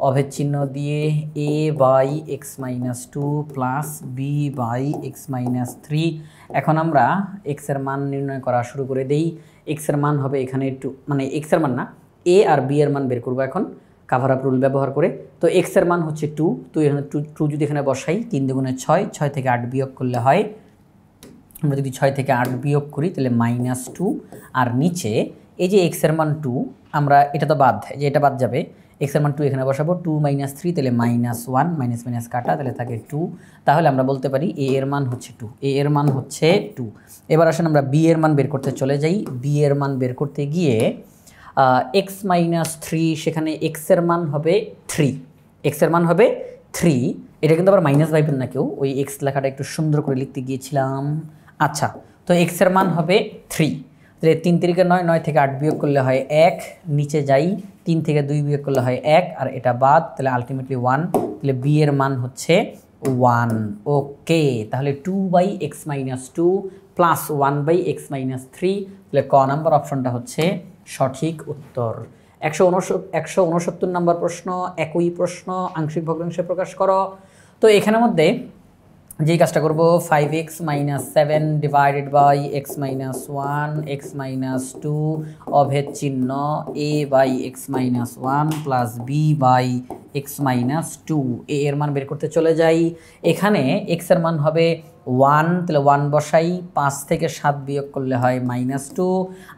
Speaker 1: অভেদ চিহ্ন দিয়ে a by x - 2 plus b by x - 3। এখন আমরা x এর মান নির্ণয় করা শুরু করে দেই। x এর মান হবে এখানে একটু মানে x এর মান না, a আর b এর মান বের করব এখন কাভার আপ রুল ব্যবহার করে। তো x এর মান হচ্ছে 2, তো এখানে 2 যদি এখানে বসাই 3 দুগুণে 6, 6 থেকে 8 বিয়োগ করলে হয়, আমরা যদি 6 থেকে 8 বিয়োগ করি তাহলে -2, আর নিচে এই যে x এর মান 2, আমরা এটা তো বাদ, যে এটা বাদ যাবে, x এর মান 2 এখানে বসাবো, 2 - 3 তাহলে -1, মাইনাস মাইনাস কাটা তাহলে থাকে 2, তাহলে আমরা বলতে পারি a এর মান হচ্ছে 2, a এর মান হচ্ছে 2। এবার আসেন আমরা b এর মান বের করতে চলে যাই। b এর মান বের করতে গিয়ে x - 3, সেখানে x এর মান হবে 3, x এর মান হবে 3, এটা কিন্তু আবার মাইনাস ভাইবেন না কেউ, ওই x লেখাটা একটু সুন্দর করে লিখতে গিয়েছিলাম। আচ্ছা তো x এর মান হবে 3, তাহলে 3 × 9, 9 থেকে 8 বিয়োগ করলে হয় 1, নিচে যাই 3 থেকে 2 বিয়োগ করলে হয় 1, আর এটা বাদ, তাহলে আলটিমেটলি 1, তাহলে b এর মান হচ্ছে 1। ওকে, তাহলে 2/x - 2 প্লাস 1/x - 3, তাহলে ক নাম্বার অপশনটা হচ্ছে সঠিক উত্তর। 169 নম্বর প্রশ্ন একই প্রশ্ন, আংশিক ভগ্নাংশে প্রকাশ করো। তো এখানের মধ্যে যেই কাজটা করব 5x - 7 divided by x - 1 x - 2 অভেদ চিহ্ন a by x - 1 plus b by x - 2, a এর মান বের করতে চলে যাই। এখানে x এর মান হবে 1, তাহলে 1 বসাই, 5 থেকে 7 বিয়োগ করলে হয় -2,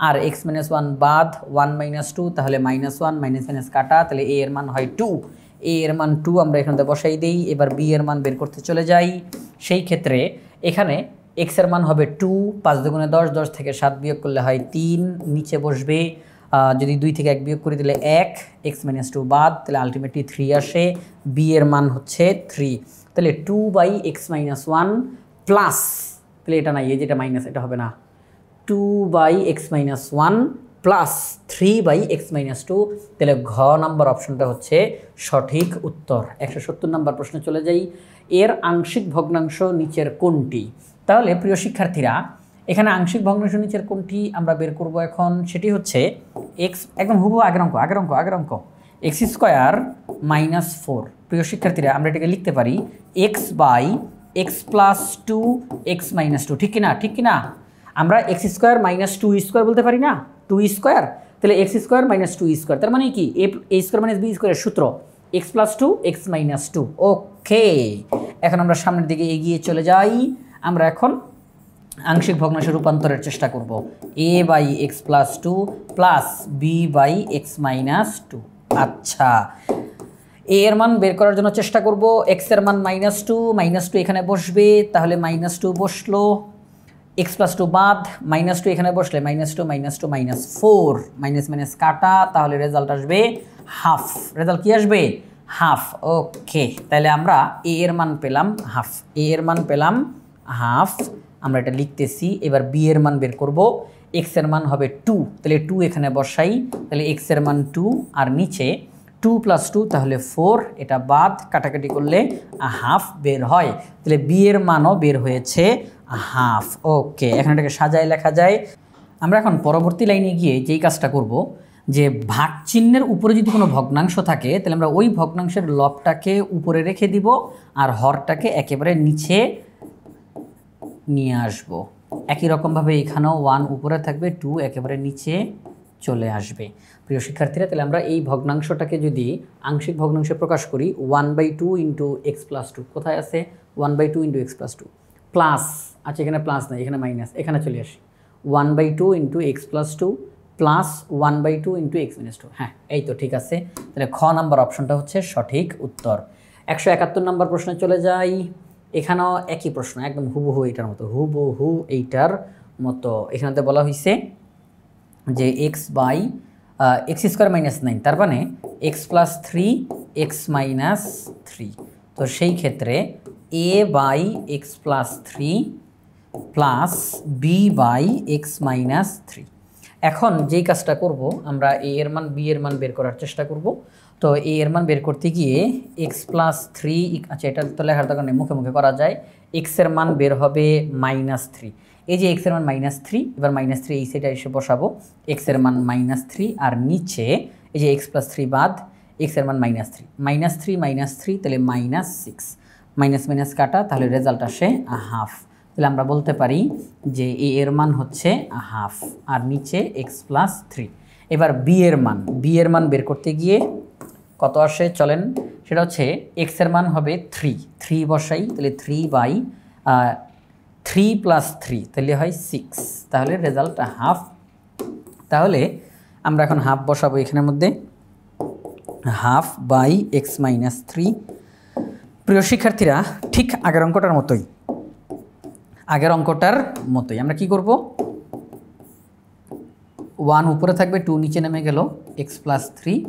Speaker 1: আর x - 1 বাদ, 1 - 2 তাহলে -1, মাইনাস মাইনাস কাটা, তাহলে a এর মান হয় 2, a এর মান 2 আমরা এখানে বসাই দিই। এবার b এর মান বের করতে চলে যাই। সেই ক্ষেত্রে এখানে x এর মান হবে 2, 5 দুগুণে 10, 10 থেকে 7 বিয়োগ করলে হয় 3, নিচে বসবে, যদি 2 থেকে 1 বিয়োগ করি দিলে 1, x - 2 বাদ, তাহলে আলটিমেটলি 3 আসে, b এর মান হচ্ছে 3, তাহলে 2/x - 1 প্লাস, তাহলে এটা নাই, এই যেটা মাইনাস এটা হবে না, 2/x - 1 প্লাস 3/x - 2, তাহলে ঘ নাম্বার অপশনটা হচ্ছে সঠিক উত্তর। 170 নম্বর প্রশ্নে চলে যাই। এর আংশিক ভগ্নাংশ নিচের কোনটি? তাহলে প্রিয় শিক্ষার্থীরা এখানে আংশিক ভগ্নাংশ নিচের কোনটি আমরা বের করব এখন, সেটি হচ্ছে x, একদম হুবহু আগের অঙ্ক x² - 4। প্রিয় শিক্ষার্থীরা আমরা এটাকে লিখতে পারি x/x + 2x - 2, ঠিক কিনা? আমরা x² - 2² বলতে পারি না, 2², তাহলে x² - 2², তার মানে কি a² - b² এর সূত্র x + 2 x - 2। ওকে, এখন আমরা সামনের দিকে এগিয়ে চলে যাই। আমরা এখন আংশিক ভগ্নাংশে রূপান্তরের চেষ্টা করব, a/x + 2 প্লাস b/x - 2। আচ্ছা এ এর মান বের করার জন্য চেষ্টা করব। এক্স এর মান -2 এখানে বসবে, তাহলে -2 বসলো, এক্স প্লাস 2 বাদ, -2 এখানে বসলে -2 -4 মাইনাস মাইনাস কাটা, তাহলে রেজাল্ট আসবে হাফ। রেজাল্ট কি আসবে? হাফ। ওকে, তাহলে আমরা এ এর মান পেলাম হাফ, এ এর মান পেলাম হাফ, আমরা এটা লিখতেছি। এবার বি এর মান বের করব। এক্স এর মান হবে 2, তাহলে 2 এখানে বসাই, তাহলে এক্স এর মান 2 আর নিচে 2 + 2 তাহলে 4, এটা বাদ, কাটাকাটি করলে হাফ বের হয়, তাহলে বি এর মানও বের হয়েছে হাফ। ওকে, এখন এটাকে সাজায় লেখা যায়। আমরা এখন পরবর্তী লাইনে গিয়ে যেই কাজটা করব, যে ভাগ চিহ্নের উপরে যদি কোনো ভগ্নাংশ থাকে তাহলে আমরা ওই ভগ্নাংশের লবটাকে উপরে রেখে দিব আর হরটাকে একেবারে নিচে নিয়ে আসব। একই রকমভাবে এখানেও 1 উপরে থাকবে, 2 একেবারে নিচে চলে আসবে। প্রিয় শিক্ষার্থীরা, তাহলে আমরা এই ভগ্নাংশটাকে যদি আংশিক ভগ্নাংশে প্রকাশ করি, 1/2 × x + 2, কোথায় আছে 1/2 × x + 2 প্লাস, আচ্ছা এখানে প্লাস নাই, এখানে মাইনাস, এখানে চলে আসি 1/2 × x + 2 প্লাস 1/2 × x - 2। হ্যাঁ, এই তো ঠিক আছে। তাহলে খ নাম্বার অপশনটা হচ্ছে সঠিক উত্তর। 171 নম্বর প্রশ্নে চলে যাই। এখানেও একই প্রশ্ন, একদম হুবহু এইটার মতো, হুবহু এইটার মতো। এখানেতে বলা হয়েছে যে x স্কোয়ার -9, তার মানে x + 3 x - 3। তো সেই ক্ষেত্রে a / x + 3 plus b / x - 3। এখন যেই কাজটা করব, আমরা a এর মান b এর মান বের করার চেষ্টা করব। তো a এর মান বের করতে গিয়ে x + 3, আচ্ছা এটা তো লেখার দরকার নেই, মুখে মুখে করা যায়। x এর মান বের হবে -3, এই যে x এর মান -3, এবার -3 এই সাইডে এসে বসাবো, x এর মান -3 আর নিচে এই যে x + 3 বাদ, x এর মান -3, -3 তাহলে -6, মাইনাস মাইনাস কাটা, তাহলে রেজাল্ট আসে হাফ। তাহলে আমরা বলতে পারি যে এ এর মান হচ্ছে হাফ আর নিচে x + 3। এবার বি এর মান বের করতে গিয়ে কত আসে চলেন, সেটা হচ্ছে x এর মান হবে 3 বসাই, তাহলে 3 + 3 তাহলে হয় 6, তাহলে রেজাল্ট হাফ। তাহলে আমরা এখন হাফ বসাবো এখানের মধ্যে, হাফ / x - 3। প্রিয় শিক্ষার্থীরা, ঠিক আগের অঙ্কটার মতোই আমরা কি করব, 1 উপরে থাকবে, 2 নিচে নেমে গেল, x + 3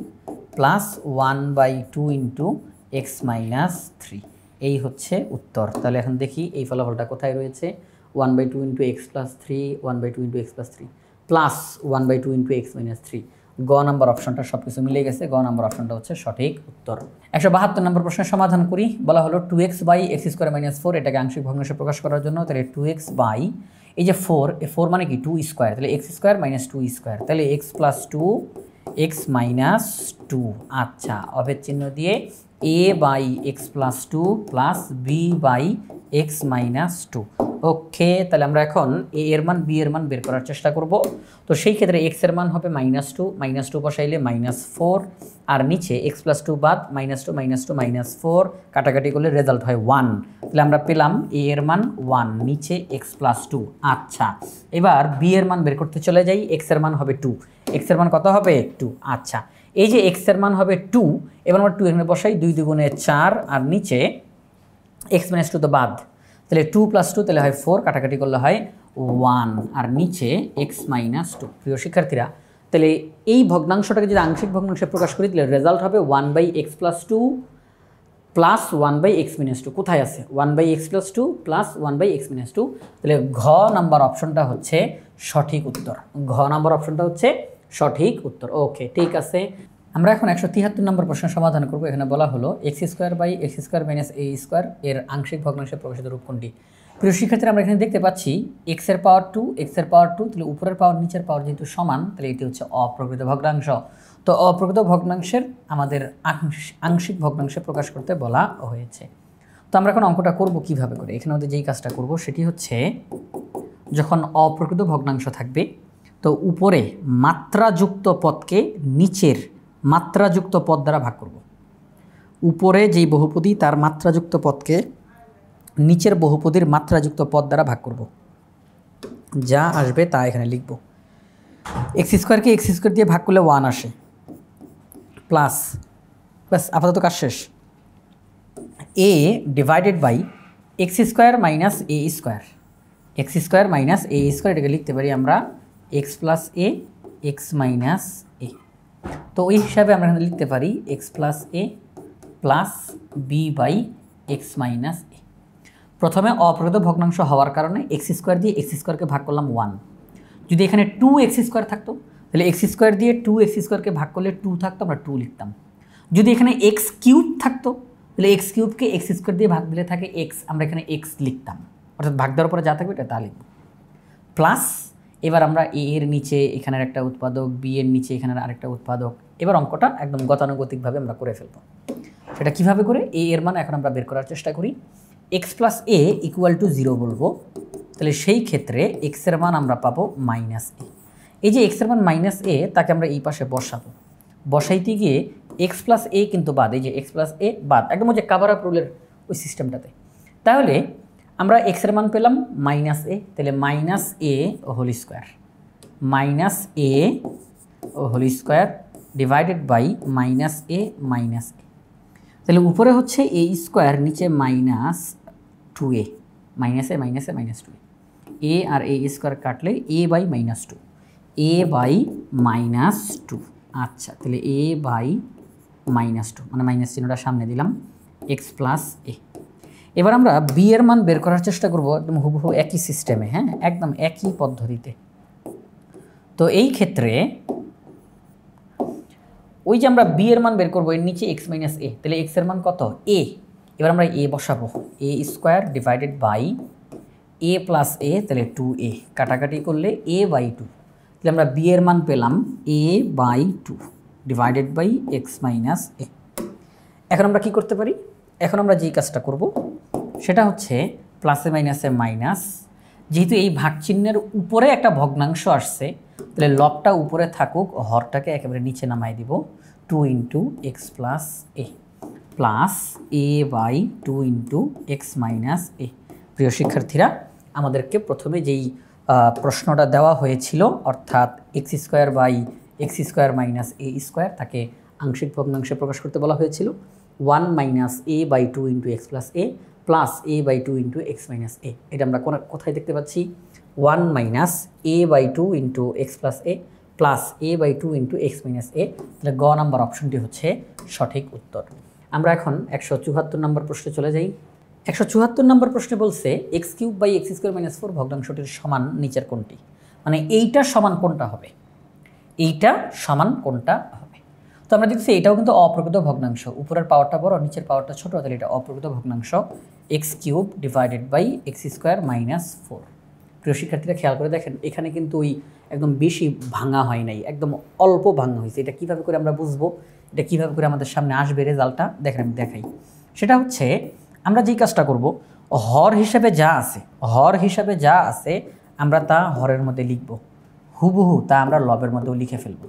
Speaker 1: প্লাস 1/2 × x - 3, এই হচ্ছে উত্তর। তাহলে এখন দেখি এই ফলাফলটা কোথায় রয়েছে, 1/2 × x + 3, 1/2 × x + 3 প্লাস 1/2 × x - 3। গ নাম্বার অপশনটা সব কিছু মিলে গেছে, গ নাম্বার অপশনটা হচ্ছে সঠিক উত্তর। 172 নম্বর প্রশ্নের সমাধান করি। বলা হলো 2x / x² - 4, এটাকে আংশিক ভগ্নাংশে প্রকাশ করার জন্য, তাহলে 2x এই যে 4, এ 4 মানে কি 2 স্কোয়ার, তাহলে x² - 2 স্কোয়ার, তাহলে x + 2 x - 2। আচ্ছা, অভেদ চিহ্ন দিয়ে a / x + 2 plus b / x - 2। ওকে, তাহলে আমরা এখন a এর মান b এর মান বের করার চেষ্টা করব। তো সেই ক্ষেত্রে x এর মান হবে -2 বসাইলে -4 আর নিচে x + 2 বাদ, -2 -4 কাটাকাটি করলে রেজাল্ট হয় 1। তাহলে আমরা পেলাম a এর মান 1, নিচে x + 2। আচ্ছা, এবার b এর মান বের করতে চলে যাই। x এর মান হবে 2, x এর মান কত হবে 2। আচ্ছা, এই যে x এর মান হবে 2, এবার আমরা 2 এখানে বসাই, 2 × 2 = 4 আর নিচে x - 2 তো বাদ, তাহলে 2 + 2 তাহলে হয় 4, কাটাকাটি করলে হয় 1 আর নিচে x - 2। প্রিয় শিক্ষার্থীরা, তাহলে এই ভগ্নাংশটাকে যদি আংশিক ভগ্নাংশে প্রকাশ করি তাহলে রেজাল্ট হবে 1/x + 2 প্লাস 1/x - 2। কোথায় আছে 1/x + 2 প্লাস 1/x - 2? তাহলে ঘ নাম্বার অপশনটা হচ্ছে সঠিক উত্তর, ঘ নাম্বার অপশনটা হচ্ছে সঠিক উত্তর। ওকে, ঠিক আছে। আমরা এখন 173 নম্বর প্রশ্নের সমাধান করব। এখানে বলা হলো x² / x² - a² এর আংশিক ভগ্নাংশে প্রকাশিত রূপ কোনটি? প্রিয় শিক্ষার্থীরা, আমরা এখানে দেখতে পাচ্ছি x এর পাওয়ার 2, x এর পাওয়ার 2, তাহলে উপরের পাওয়ার নিচের পাওয়ার যেহেতু সমান, তাহলে এটি হচ্ছে অপ্রকৃত ভগ্নাংশ। তো অপ্রকৃত ভগ্নাংশের আমাদের আংশিক ভগ্নাংশে প্রকাশ করতে বলা হয়েছে। তো আমরা এখন অঙ্কটা করব কিভাবে করে। এখানে আমাদের যেই কাজটা করব সেটি হচ্ছে, যখন অপ্রকৃত ভগ্নাংশ থাকবে তো উপরে মাত্রাযুক্ত পদকে নিচের মাত্রাযুক্ত পদ দ্বারা ভাগ করব। উপরে যেই বহুপদী তার মাত্রাযুক্ত পদকে নিচের বহুপদীর মাত্রাযুক্ত পদ দ্বারা ভাগ করব। যা আসবে তা এখানে লিখব। x² কে x² দিয়ে ভাগ করলে 1 আসে, প্লাস ব্যাস আপাতত কাজ শেষ। A divided by x square minus a square, x square minus a square, এটাকে লিখতে পারি আমরা x plus a x minus a. তো ওই হিসাবে আমরা এখানে লিখতে পারি x plus a plus b by x minus a. প্রথমে অপ্রকৃত ভগ্নাংশ হওয়ার কারণে এক্স স্কোয়ার দিয়ে এক্স স্কোয়ারকে ভাগ করলাম 1। যদি এখানে 2x স্কোয়ার থাকতো তাহলে এক্স স্কোয়ার দিয়ে 2x স্কোয়ারকে ভাগ করলে 2 থাকতো, আমরা 2 লিখতাম। যদি এখানে এক্স কিউব থাকতো তাহলে এক্স কিউবকে এক্স স্কোয়ার দিয়ে ভাগ দিলে থাকে এক্স, আমরা এখানে এক্স লিখতাম, অর্থাৎ ভাগ দেওয়ার পরে যা থাকবে এটা তা লিখব। প্লাস এবার আমরা এ এর নিচে এখানের একটা উৎপাদক, বি এর নিচে এখানের আরেকটা উৎপাদক। এবার অঙ্কটা একদম গতানুগতিকভাবে আমরা করে ফেলব। সেটা কিভাবে করে, এ এর মান এখন আমরা বের করার চেষ্টা করি। X plus A equal to 0 বলবো, তাহলে সেই ক্ষেত্রে এক্সের মান আমরা পাবো মাইনাস এ। এই যে এক্সের মান মাইনাস এ, তাকে আমরা এই পাশে বসাবো। বসাইতে গিয়ে এক্স প্লাস এ কিন্তু বাদ, এই যে এক্স প্লাস এ বাদ, একদম ওই যে কাভার আপ রুলের ওই সিস্টেমটাতে। তাহলে আমরা এক্সের মান পেলাম মাইনাস এ, তাহলে minus a whole square, minus a whole square divided by minus a minus a. তাহলে উপরে হচ্ছে এ স্কোয়ার, নিচে minus 2a, minus a minus a minus 2a। A আর এ স্কোয়ার কাটলে a by minus 2, a by minus 2। আচ্ছা, তাহলে এ by minus 2 মানে minus চিহ্নটা সামনে দিলাম, এক্স প্লাস এ। এবার আমরা বি এর মান বের করার চেষ্টা করব একদম হুবহু একই সিস্টেমে, হ্যাঁ, একদম একই পদ্ধতিতে। তো এই ক্ষেত্রে ওই যে আমরা বি এর মান বের করবো, এর নিচে এক্স মাইনাস এ, তাহলে এক্স এর মান কত, এ। এবার আমরা এ বসাবো, a square divided by a plus a, তাহলে 2a, কাটাকাটি করলে এ বাই 2। তাহলে আমরা বি এর মান পেলাম a by 2 divided by x minus a. এখন আমরা কি করতে পারি, এখন আমরা যেই কাজটা করব সেটা হচ্ছে প্লাসে মাইনাসে মাইনাস। যেহেতু এই ভাগ চিহ্নের উপরে একটা ভগ্নাংশ আসছে, তাহলে লবটা উপরে থাকুক, হরটাকে একেবারে নিচে নামাই দিব, 2 into x plus a plus a by 2 into x minus a. প্রিয় শিক্ষার্থীরা, আমাদেরকে প্রথমে যেই প্রশ্নটা দেওয়া হয়েছিল, অর্থাৎ x square by x square minus a square, তাকে আংশিক ভগ্নাংশে প্রকাশ করতে বলা হয়েছিল 1 minus a by 2 into x plus a plus a by 2 into x minus a. এটা আমরা কোথায় দেখতে পাচ্ছি, 1 minus a by 2 into x plus a plus a by 2 into x minus a. তাহলে গ নাম্বার অপশনটি হচ্ছে সঠিক উত্তর। আমরা এখন 174 নম্বর প্রশ্নে চলে যাই। 174 নম্বর প্রশ্নে বলছে x cube by x square minus 4 ভগ্নাংশটির সমান নিচের কোনটি, মানে এইটা সমান কোনটা হবে, এইটা সমান কোনটা হবে। তো আমরা দেখছি এটাও কিন্তু অপ্রকৃত ভগ্নাংশ, উপরের পাওয়ারটা বড় নিচের পাওয়ারটা ছোট, তাহলে এটা অপ্রকৃত ভগ্নাংশ, x cube divided by x square minus 4। প্রিয় শিক্ষার্থীরা খেয়াল করে দেখেন, এখানে কিন্তু ওই একদম বেশি ভাঙা হয় নাই, একদম অল্প ভাঙা হয়েছে। এটা কীভাবে করে আমরা বুঝবো, এটা কীভাবে করে আমাদের সামনে আসবে রেজাল্টটা, দেখেন আমি দেখাই। সেটা হচ্ছে আমরা যেই কাজটা করব, হর হিসাবে যা আছে, হর হিসাবে যা আছে আমরা তা হরের মধ্যে লিখব, হুবহু তা আমরা লবের মধ্যেও লিখে ফেলব।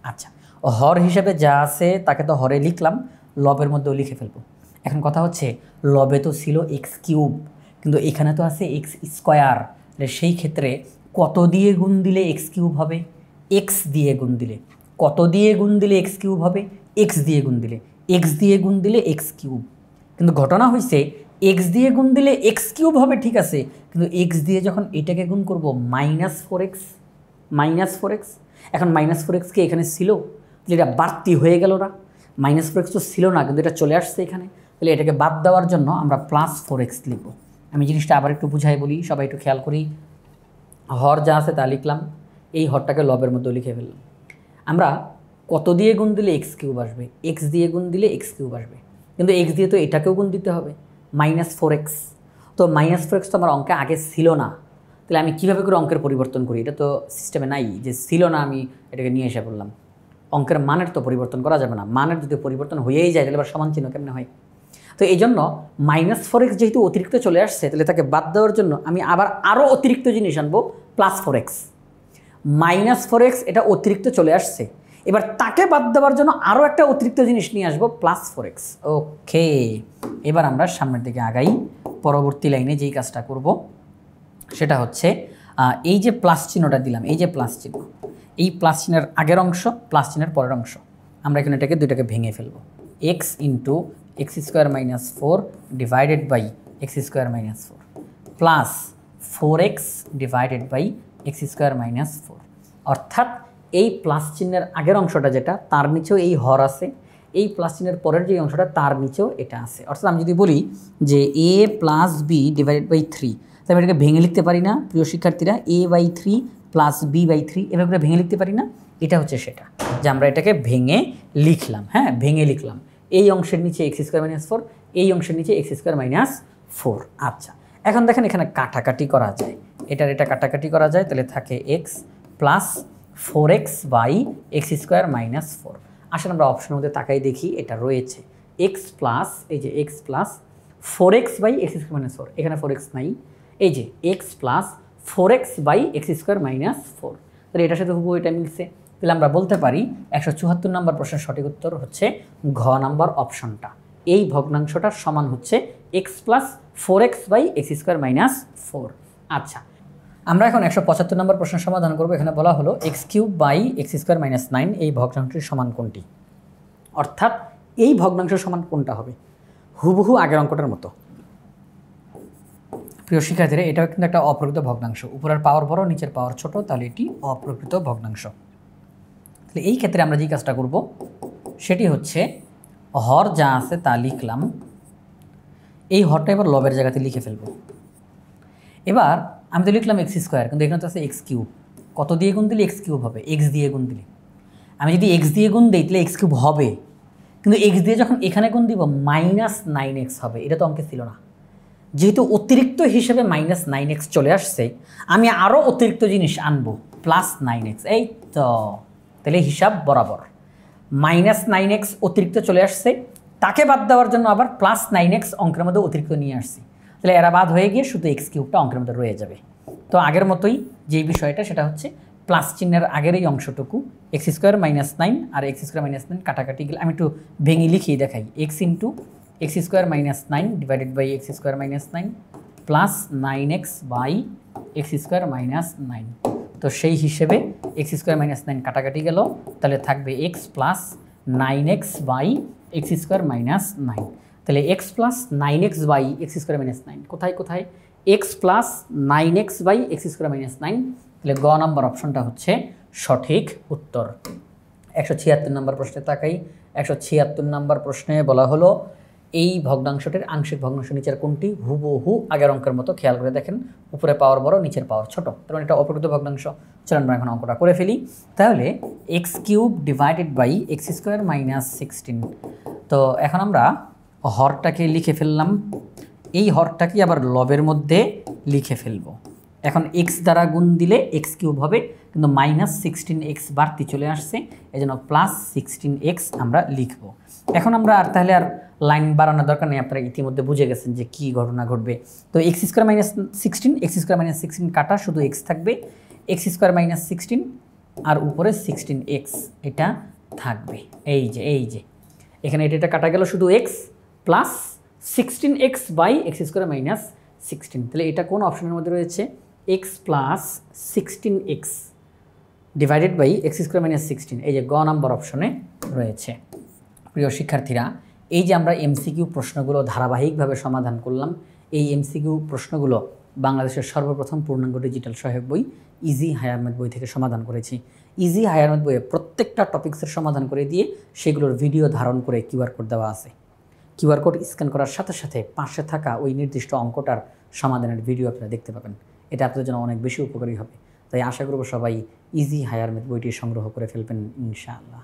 Speaker 1: আচ্ছা, হর হিসাবে যা আছে তাকে তো হরে লিখলাম, লবের মধ্যেও লিখে ফেলব। এখন কথা হচ্ছে লবে তো ছিল এক্স কিউব, কিন্তু এখানে তো আছে এক্স স্কোয়ার, সেই ক্ষেত্রে কত দিয়ে গুণ দিলে এক্স কিউব হবে, এক্স দিয়ে গুণ দিলে। কত দিয়ে গুণ দিলে এক্স কিউব হবে, এক্স দিয়ে গুণ দিলে। এক্স দিয়ে গুণ দিলে এক্স কিউব, কিন্তু ঘটনা হয়েছে এক্স দিয়ে গুণ দিলে এক্স কিউব হবে, ঠিক আছে, কিন্তু এক্স দিয়ে যখন এটাকে গুণ করব মাইনাস 4x, মাইনাস 4x। এখন মাইনাস 4xকে এখানে ছিল, তাহলে এটা বাড়তি হয়ে গেল না, মাইনাস 4x তো ছিল না, কিন্তু এটা চলে আসছে এখানে, তাহলে এটাকে বাদ দেওয়ার জন্য আমরা প্লাস 4x লিখব। আমি জিনিসটা আবার একটু বুঝাই বলি, সবাই একটু খেয়াল করি। হর যা আছে তা লিখলাম, এই হরটাকে লবের মধ্যে লিখে ফেললাম। আমরা কত দিয়ে গুণ দিলে এক্স কিউব আসবে, এক্স দিয়ে গুণ দিলে এক্স কিউব আসবে, কিন্তু এক্স দিয়ে তো এটাকেও গুণ দিতে হবে, মাইনাস 4x। তো মাইনাস 4x তো আমার অঙ্কে আগে ছিল না, তাহলে আমি কীভাবে করে অঙ্কের পরিবর্তন করি, এটা তো সিস্টেমে নাই যে ছিল না আমি এটাকে নিয়ে এসে বললাম। অঙ্কের মানের তো পরিবর্তন করা যাবে না, মানের যদি পরিবর্তন হয়েই যায় তাহলে আবার সমান চিহ্ন কেমনে হয়। তো এই জন্য মাইনাস 4x যেহেতু অতিরিক্ত চলে আসছে, তাহলে তাকে বাদ দেওয়ার জন্য আমি আবার আরও অতিরিক্ত জিনিস আনবো, প্লাস 4x। মাইনাস 4x এটা অতিরিক্ত চলে আসছে, এবার তাকে বাদ দেওয়ার জন্য আরও একটা অতিরিক্ত জিনিস নিয়ে আসবো, প্লাস 4x। ওকে, এবার আমরা সামনের দিকে আগাই। পরবর্তী লাইনে যেই কাজটা করব সেটা হচ্ছে এই যে প্লাস চিহ্নটা দিলাম, এই যে প্লাস চিহ্ন, এই প্লাস চিহ্নের আগের অংশ প্লাস চিহ্নের পরের অংশ, আমরা এখানে এটাকে দুইটাকে ভেঙে ফেলবো। X into x square minus 4 divided by x square minus 4 plus 4x divided by x square minus 4। অর্থাৎ এই প্লাস চিহ্নের আগের অংশটা যেটা তার নিচেও এই হর আছে, এই প্লাস চিহ্নের পরের যে অংশটা তার নিচেও এটা আছে। অর্থাৎ আমি যদি বলি যে a plus b divided by 3, তাহলে এটাকে ভেঙে লিখতে পারি না প্রিয় শিক্ষার্থীরা? a/3 প্লাস b/3 এভাবে করে ভেঙে লিখতে পারি না? এটা হচ্ছে সেটা যে আমরা এটাকে ভেঙে লিখলাম। হ্যাঁ, ভেঙে লিখলাম এই অংশের নিচে এক্স স্কোয়ার মাইনাস 4, এই অংশের নিচে এক্স স্কোয়ার মাইনাস 4। আচ্ছা, এখন দেখেন এখানে কাটাকাটি করা যায়, এটা কাটাকাটি করা যায়, তাহলে থাকে x plus 4x by x square minus 4। আসলে আমরা অপশনের মধ্যে তাকাই দেখি এটা রয়েছে এক্স প্লাস, এই যে x plus 4x by x square minus 4, এখানে 4x নাই, এই যে x plus 4x by x square minus 4, তাহলে এটার সাথে হুবহু এটা মিলছে। তাহলে আমরা বলতে পারি 174 নম্বর প্রশ্নের সঠিক উত্তর হচ্ছে ঘ নাম্বার অপশনটা। এই ভগ্নাংশটা সমান হচ্ছে x plus 4x by x square minus 4। আচ্ছা, আমরা এখন 175 নম্বর প্রশ্নের সমাধান করব। এখানে বলা হলো x cube by x square minus 9 এই ভগ্নাংশটির সমান কোনটি? অর্থাৎ এই ভগ্নাংশের সমান কোনটা হবে? হুবহু আগের অঙ্কটার মতো। প্রিয় শিক্ষার্থীরা, এটাও কিন্তু একটা অপ্রকৃত ভগ্নাংশ, উপরের পাওয়ার বড় নিচের পাওয়ার ছোট, তাহলে এটি অপ্রকৃত ভগ্নাংশ। তাহলে এই ক্ষেত্রে আমরা যে কাজটা করব সেটি হচ্ছে হর যা আছে তা লিখলাম, এই হরটা এবার লবের জায়গাতে লিখে ফেলব। এবার আমি তো লিখলাম এক্স স্কোয়ার, কিন্তু এখানে তো আছে এক্স কিউব। কত দিয়ে গুণ দিলে এক্স কিউব হবে? এক্স দিয়ে গুণ দিলে। আমি যদি এক্স দিয়ে গুণ দিই তাহলে এক্স কিউব হবে, কিন্তু এক্স দিয়ে যখন এখানে গুণ দিব -9x হবে। এটা তো অঙ্কে ছিল না। যেহেতু অতিরিক্ত হিসেবে -9x চলে আসছে, আমি আরও অতিরিক্ত জিনিস আনবো +9x। এই তো, তাহলে হিসাব বরাবর -9x অতিরিক্ত চলে আসছে, তাকে বাদ দেওয়ার জন্য আবার +9x অঙ্কের মধ্যে অতিরিক্ত নিয়ে আসছি। তাহলে এরা বাদ হয়ে গিয়ে শুধু এক্স কিউবটা অঙ্কের মধ্যে রয়ে যাবে। তো আগের মতোই যেই বিষয়টা সেটা হচ্ছে প্লাস চিহ্নের আগের এই অংশটুকু এক্স স্কোয়ার মাইনাস 9 আর এক্স স্কোয়ার মাইনাস 9 কাটাকাটি গেলে আমি একটু ভেঙে লিখিয়ে দেখাই। X into x square minus 9 divided by x square minus 9 plus 9x by x square minus 9। তো সেই হিসেবে এক্স স্কোয়ার মাইনাস 9 কাটাকাটি গেল, তাহলে থাকবে x plus 9x by x square minus 9। তাহলে x plus 9x by x square minus 9 কোথায় কোথায়? X plus 9x by x square minus 9। তাহলে গ নাম্বার অপশনটা হচ্ছে সঠিক উত্তর। 176 নম্বর প্রশ্নে তাকাই। 176 নম্বর প্রশ্নে বলা হলো এই ভগ্নাংশটির আংশিক ভগ্নাংশ নিচের কোনটি? হুবহু আগের অঙ্কের মতো, খেয়াল করে দেখেন, উপরে পাওয়ার বড় নিচের পাওয়ার ছোট, তার মানে এটা অপ্রকৃত ভগ্নাংশ। চলুন আমরা এখন অঙ্কটা করে ফেলি। তাহলে x cube divided by x square minus 16। তো এখন আমরা হরটাকে লিখে ফেললাম, এই হরটাকে আবার লবের মধ্যে লিখে ফেলবো। এখন এক্স দ্বারা গুণ দিলে এক্স কিউব হবে, কিন্তু -16x বাড়তি চলে আসছে, এই জন্য +16x আমরা লিখব। এখন আমরা আর তাহলে আর লাইন বাড়ানোর দরকার নেই, আপনারা ইতিমধ্যে বুঝে গেছেন যে কী ঘটনা ঘটবে। তো x square minus 16, x square minus 16 কাটা, শুধু এক্স থাকবে, এক্স স্কোয়ার মাইনাস 16 আর উপরে 16x এটা থাকবে। এই যে এখানে এটা কাটা গেল, শুধু x plus 16x by x square minus 16। তাহলে এটা কোন অপশনের মধ্যে রয়েছে? X plus 16x divided by x square minus 16, এই যে গ নাম্বার অপশনে রয়েছে। প্রিয় শিক্ষার্থীরা, এই যে আমরা এমসিকিউ প্রশ্নগুলো ধারাবাহিকভাবে সমাধান করলাম, এই এমসিকিউ প্রশ্নগুলো বাংলাদেশের সর্বপ্রথম পূর্ণাঙ্গ ডিজিটাল সহায়ক বই ইজি হায়ার ম্যাথ বই থেকে সমাধান করেছি। ইজি হায়ার ম্যাথ বইয়ে প্রত্যেকটা টপিক্সের সমাধান করে দিয়ে সেগুলোর ভিডিও ধারণ করে কিউআর কোড দেওয়া আছে। কিউআর কোড স্ক্যান করার সাথে সাথে পাশে থাকা ওই নির্দিষ্ট অঙ্কটার সমাধানের ভিডিও আপনারা দেখতে পাবেন। এটা আপনাদের জন্য অনেক বেশি উপকারী হবে। তাই আশা করব সবাই ইজি হায়ার ম্যাথ বইটি সংগ্রহ করে ফেলবেন ইনশাআল্লাহ।